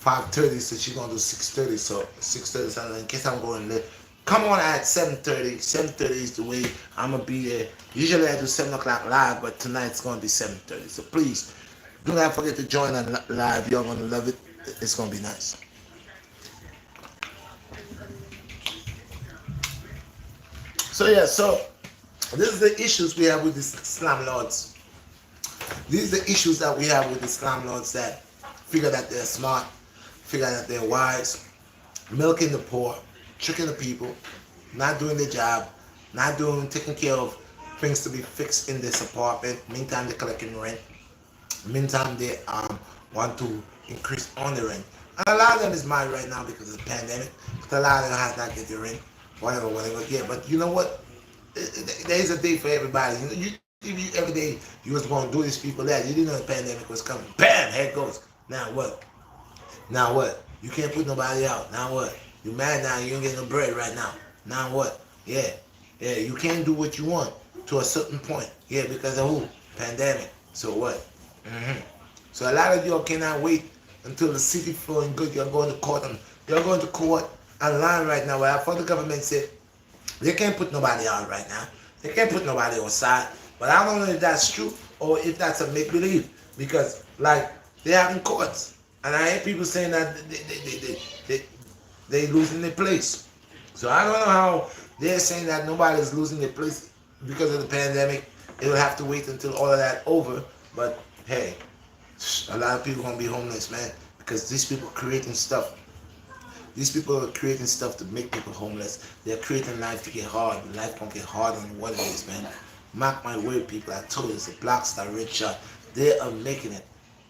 5:30, so she's going to do 6:30. So 6:30, so in case I'm going late. Come on at 7:30. 7:30 is the way I'm going to be there. Usually I do 7 o'clock live, but tonight it's going to be 7:30. So please, do not forget to join on live. You're going to love it. It's going to be nice. So yeah, so this is the issues we have with the Islam lords. These are the issues that we have with the Islam lords that figure that they're smart, figure that they're wise, milking the poor, tricking the people, not doing their job, taking care of things to be fixed in this apartment. Meantime, they're collecting rent. Meantime, they want to increase on the rent. And a lot of them is mad right now because of the pandemic. But a lot of them has not get the rent, whatever. Yeah, but you know what? There is a day for everybody. You TV every day. You was going to do this, people that. You didn't know the pandemic was coming. Bam, here it goes. Now what? Now what? You can't put nobody out. Now what? You mad now? You ain't getting no bread right now. Now what? Yeah, yeah. You can't do what you want to a certain point. Yeah, because of who? Pandemic. So what? So a lot of y'all cannot wait until the city flowing good. You're going to court and you're going to court and line right now. Where I thought the government said they can't put nobody out right now. They can't put nobody outside. But I don't know if that's true or if that's a make believe because like they having courts and I hear people saying that they losing their place. So I don't know how they're saying that nobody's losing their place because of the pandemic. It will have to wait until all of that over. But hey, a lot of people gonna be homeless, man, because these people creating stuff. These people are creating stuff to make people homeless. They're creating life to get hard. Life gonna get harder than what it is, man. Mark my word, people. I told you, it's a BlackStar Redshot. They are making it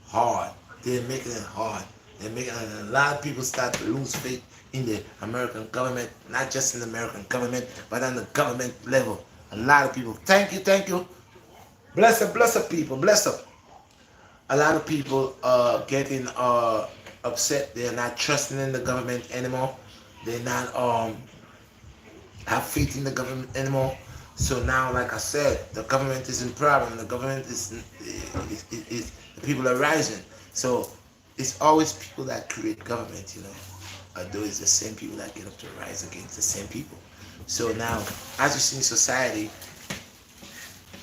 hard. They're making it hard. They're making it, and a lot of people start to lose faith in the American government, not just in the American government, but on the government level. A lot of people. Thank you, thank you. Bless up, people. Bless up. A lot of people are getting upset. They're not trusting in the government anymore. They're not have faith in the government anymore. So now, like I said, the government is in problem. The government is the people are rising. So it's always people that create government, you know. Although it's the same people that get up to rise against the same people. So now, as you see in society,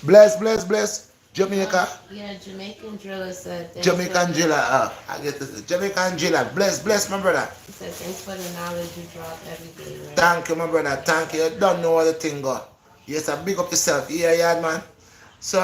bless. Jamaica. Yeah, Jamaican driller said. Jamaican driller. I get this. Jamaican driller. Bless, my brother. He said, thanks for the knowledge you drop every day, right? Thank you, my brother. Thank you. You don't know how the thing go. Yes, I big up yourself. Yeah, man. So,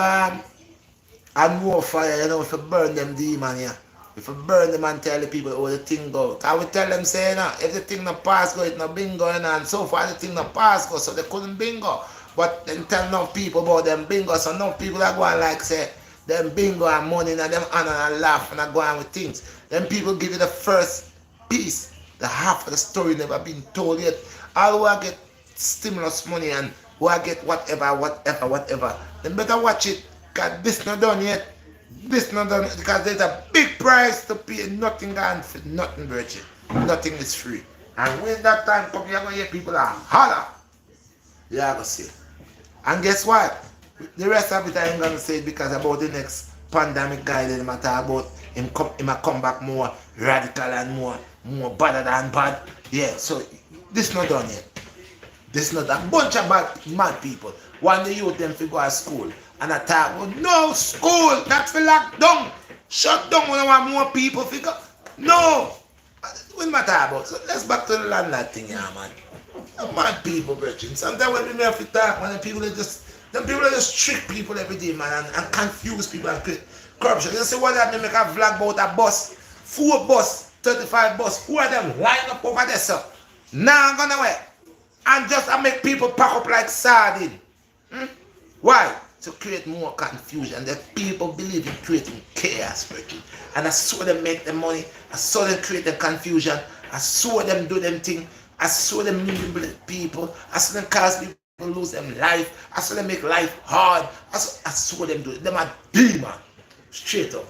and more fire, you know, if you burn them demon, yeah. If you burn them and tell the people how the thing go. I will tell them, say, no, if the thing not pass go, it not bingo, you know, and so far the thing not pass go, so they couldn't bingo. But then tell enough people about them bingo, so enough people that go on like say, them bingo and money and them honor and laugh and I go on with things. Then people give you the first piece, the half of the story never been told yet. All who I get stimulus money and who I get whatever. Then better watch it, because this not done yet. This not done because there's a big price to pay. Nothing gone for nothing, Virgin. Nothing is free. And when that time comes, you're going to hear people are holler. Yeah, I go see. And guess what? The rest of it I ain't gonna say it because about the next pandemic guy that I'm talk about him come back more radical and more better than bad. Yeah, so this not done yet. This not a bunch of mad people. One day youth them figure at school and I talk about no school, that's for lockdown. Shut down when I want more people figure. No! What am I talking about? So let's back to the landlord thing, yeah, man. Mad people, brethren. Sometimes when we have to talk, man, people are just trick people every day, man, and confuse people and create corruption. You see what that they make a vlog about a bus, 4 bus, 35 bus, who are them line up over there, sir? Now I'm gonna wait. And just make people pack up like sardine. Why? To create more confusion. That people believe in creating chaos, brethren. And I saw them make the money, I saw them create the confusion, I saw them do them thing. I saw them manipulate people. I saw them cause people lose them life. I saw them make life hard. I saw them do it. Them are demon. Straight up.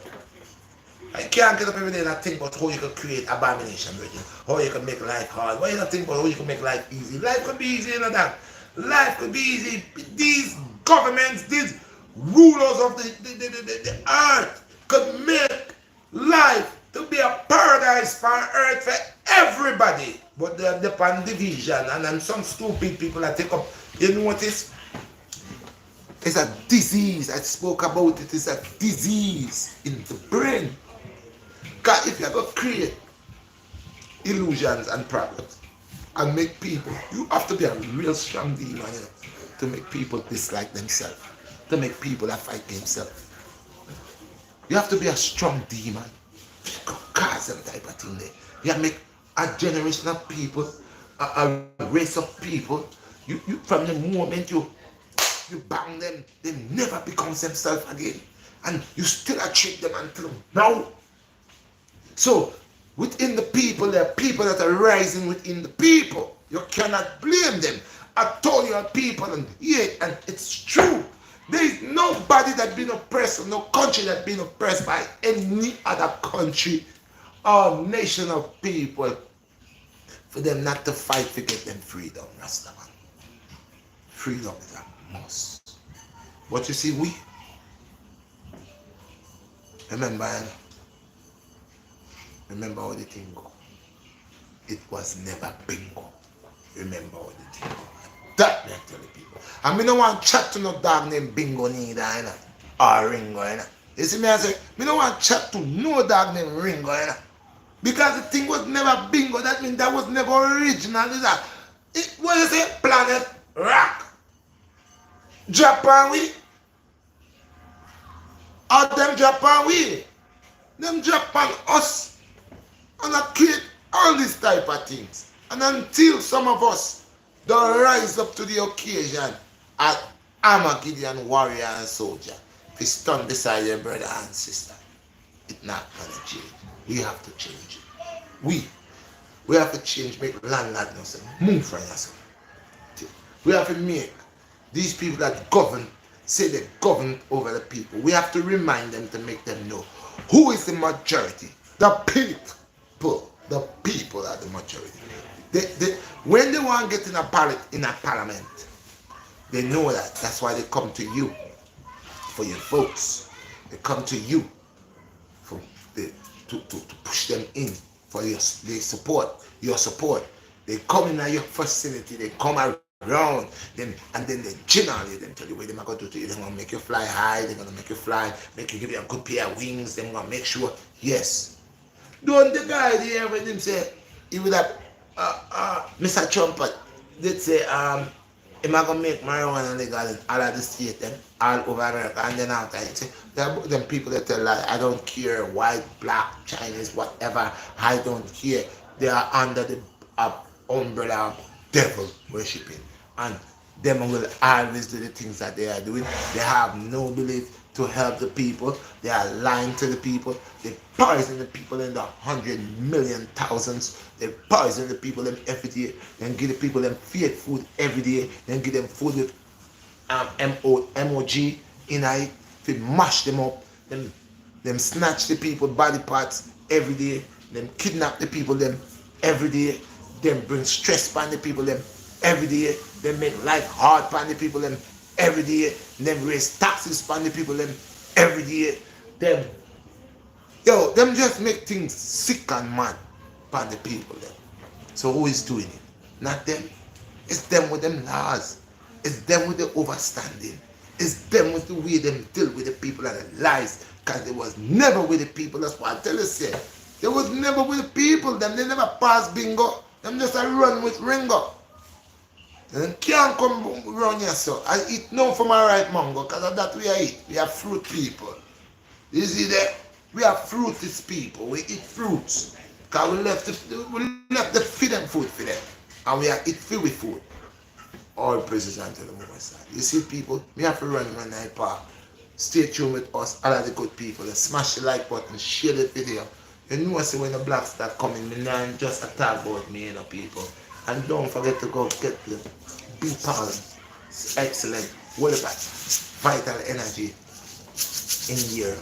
I can't get up every day and think about how you can create abomination, brethren. How you can make life hard. Why you not think about how you can make life easy? Life could be easy, you know that. Life could be easy. These governments, these rulers of the earth could make life to be a paradise for earth for everybody. But they're upon division and then some stupid people that take up. You notice? It's a disease. I spoke about it. It's a disease in the brain. Because if you're going to create illusions and problems and make people, you have to be a real strong demon, you know, to make people dislike themselves, to make people that fight themselves. You have to be a strong demon. Cause them type of thing there. You have to make a generation of people, a race of people, you from the moment you bang them, they never become themselves again. And you still treat them until now. So, within the people, there are people that are rising within the people. You cannot blame them. I told you people, and yeah, and it's true. There is nobody that been oppressed, or no country that been oppressed by any other country or nation of people for them not to fight to get them freedom, Rastaman. Freedom is a must. But you see, we remember, remember how the thing go. It was never bingo. Remember how the thing go. That me tell the people. And me no want chat to no dog named Bingo neither, you know, or Ringo, you know. You see me, I say, me no want chat to no dog named Ringo, you know. Because the thing was never bingo, that means that was never original, is that? What you say? Planet Rock. Japan we? Or them Japan we? Them Japan us. And I create all these type of things. And until some of us don't rise up to the occasion as Armageddon warrior and soldier, to stand beside your brother and sister, it's not gonna change. We have to change it. We have to change, make landlord now say, move from yourself. We have to make these people that govern say they govern over the people. We have to remind them to make them know who is the majority. The people. The people are the majority. When they want to get in a ballot in a parliament, they know that. That's why they come to you for your votes. They come to you for to push them in for their support. Your support. They come in at your facility. They come around them, and then they generally them tell you what they're going to do to you. They're going to make you fly high. They're going to make you fly. Make you give you a good pair of wings. They're going to make sure. Yes. Don't the guy there when him say he would have Mr. Trump did say am I gonna make marijuana legal in all of the state them all over America, and then after he say them people that tell like I don't care white, black, Chinese, whatever, I don't care. They are under the umbrella of devil worshipping, and them will always do the things that they are doing. They have no belief to help the people. They are lying to the people. They poison the people in the 100,000,000 thousands. They poison the people them every day. Then give the people them fake food every day. Then give them food with MOG in it to mash them up. Them snatch the people body parts every day. Them kidnap the people them every day. Them bring stress upon the people them every day. They make life hard upon the people them every day. Them raise taxes upon the people them every day. Them just make things sick and mad upon the people them. So who is doing it? Not them. It's them with them laws. It's them with the overstanding. It's them with the way them deal with the people and the lies. Because they was never with the people. That's what I tell you, say. They was never with the people. Them they never pass bingo. Them just a run with Ringo. Them can't come run here, so I eat no from my right mango, because of that we are eat. We are fruit people. You see that? We are fruitless people. We eat fruits. Because we left the feed them food for them. And we are eat food with food. All praises unto the Most High. You see people, we have to run one night park. Stay tuned with us, all of the good people. And smash the like button, share the video. You know, say when the blacks start coming, me not just a talk about me, you know, people. And don't forget to go get the big power, excellent, what about vital energy in here.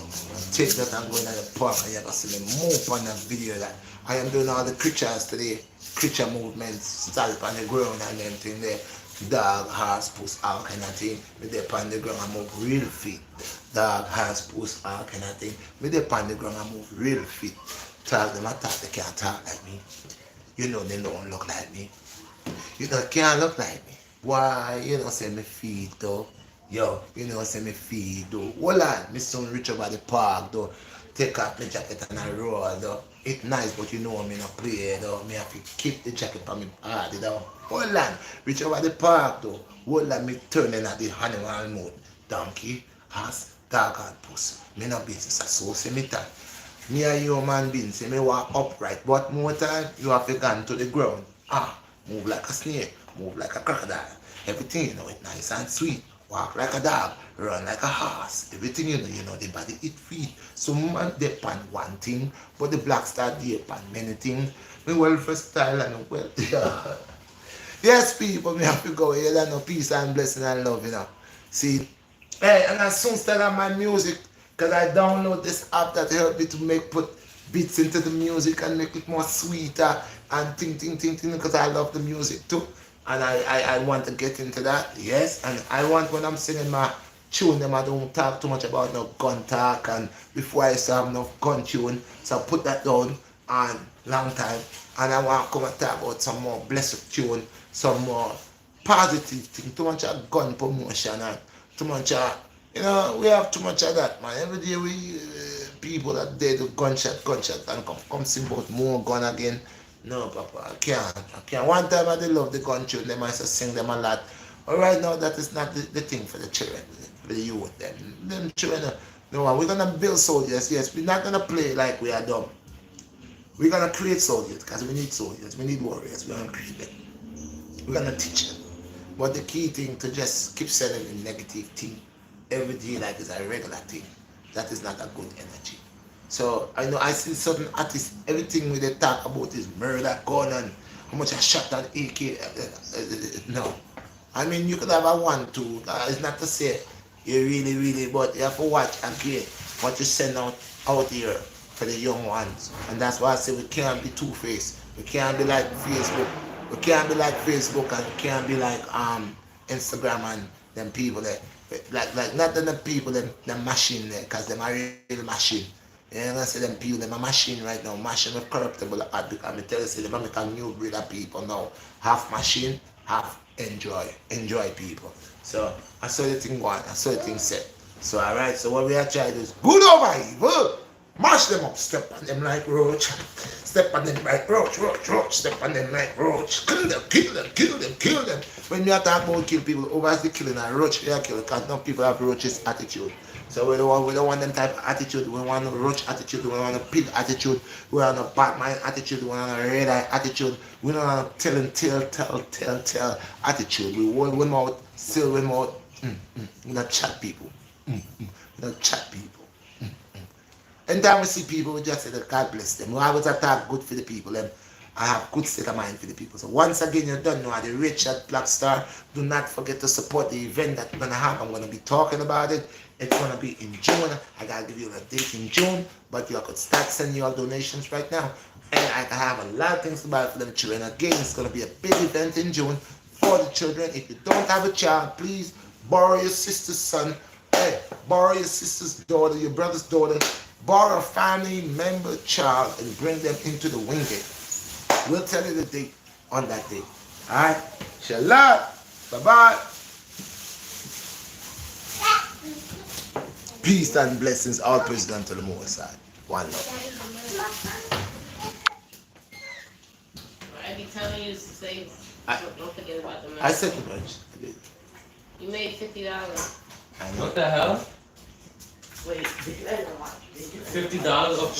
Take that and go in the park and you're going to see me move on that video that I am doing all the creatures today, creature movements, stomp on the ground and them thing there. Dog, horse, puss, all kind of thing. Me dey on the ground and move real fit. Dog, horse, puss, all kind of thing. Me dey on the ground and move real fit. Talk them and talk, they can't talk like me. You know they don't look like me. You know, can't look like me. Why, you know, say me feed though. Yo, you know, say me feed though. Hold on, me son reach over the park though. Take off my jacket and I roll though. It's nice, but you know me not play though. Me have to keep the jacket on me body though. Hold on, reach over the park though. Hold on, me turning at the animal mode. Donkey, horse, dog and puss. Me no business, so say me time. Me a human being, say me walk upright, but more time, you have to go to the ground. Move like a snake, move like a crocodile. Everything, you know, it's nice and sweet. Walk like a dog, run like a horse. Everything, you know, the body it feed. Some man depend one thing, but the BlackStar depend many things. Me welfare style and well, yes, people, me have to go here and no peace and blessing and love, you know. See, Hey, and as soon as I my music, because I download this app that help me to make put beats into the music and make it more sweeter and ting, because I love the music too. And I want to get into that, yes. And I want when I'm singing my tune them I don't talk too much about no gun talk and before I used to have no gun tune. So I put that down on long time and I want to come and talk about some more blessed tune, some more positive thing, too much of gun promotion and too much of, we have too much of that, man. Every day we people that dead with gunshot, and come sing about more gun again. No, Papa, I can't. One time I did love the gun tune, them I used to sing them a lot. But right now, that is not the thing for the children, for the youth. Them children, no, we're gonna build soldiers. Yes, we're not gonna play like we are dumb. We're gonna create soldiers because we need soldiers, we need warriors. We're gonna create them. We're gonna teach them. But the key thing to just keep sending a negative thing every day like it's a regular thing. That is not a good energy. So I know I see certain artists, everything we they talk about is murder, gun, and how much I shot an AK. No. I mean, you could have a one, two. It's not to say you really, but you have to watch again what you send out here for the young ones. And that's why I say we can't be two-faced. We can't be like Facebook. We can't be like Facebook and we can't be like Instagram and them people there. Like not them people, them machine there, because them are real machine. You know, I say them people, them a machine right now, machine with corruptible art, because I tell you, say, them make a new breed of people now. Half machine, half enjoy people. So I saw the thing going, I saw the thing set. So alright, so what we are trying to do is good over evil. Mash them up, step on them like roach. Step on them like roach. Step on them like roach. Kill them. When we are talking about kill people, obviously killing a roach, they are killing because no people have roaches attitude. So we don't want them type of attitude. We want a roach attitude. We want a pig attitude. We want a Batman attitude. We want a red eye attitude. We don't want a tell attitude. We hold them out, still them out. We don't chat people. We don't chat people. And then we see people, we just say that God bless them. We always attack good for the people. Them. I have good state of mind for the people. So once again, you don't know the Redshot Black Star. Do not forget to support the event that's going to happen. I'm going to be talking about it. It's going to be in June. I got to give you a date in June. But you could start sending your donations right now. And I have a lot of things to buy for them children. Again, it's going to be a big event in June for the children. If you don't have a child, please borrow your sister's son. Hey, borrow your sister's daughter, your brother's daughter. Borrow a family member child and bring them into the Wingate. We'll tell you the date on that day. Alright? Shalom. Bye-bye. Peace and blessings. All praise unto the Most High. One love. I be telling you to say, don't forget about the money. I said too much. You made $50. I know. What the hell? Wait, $50 of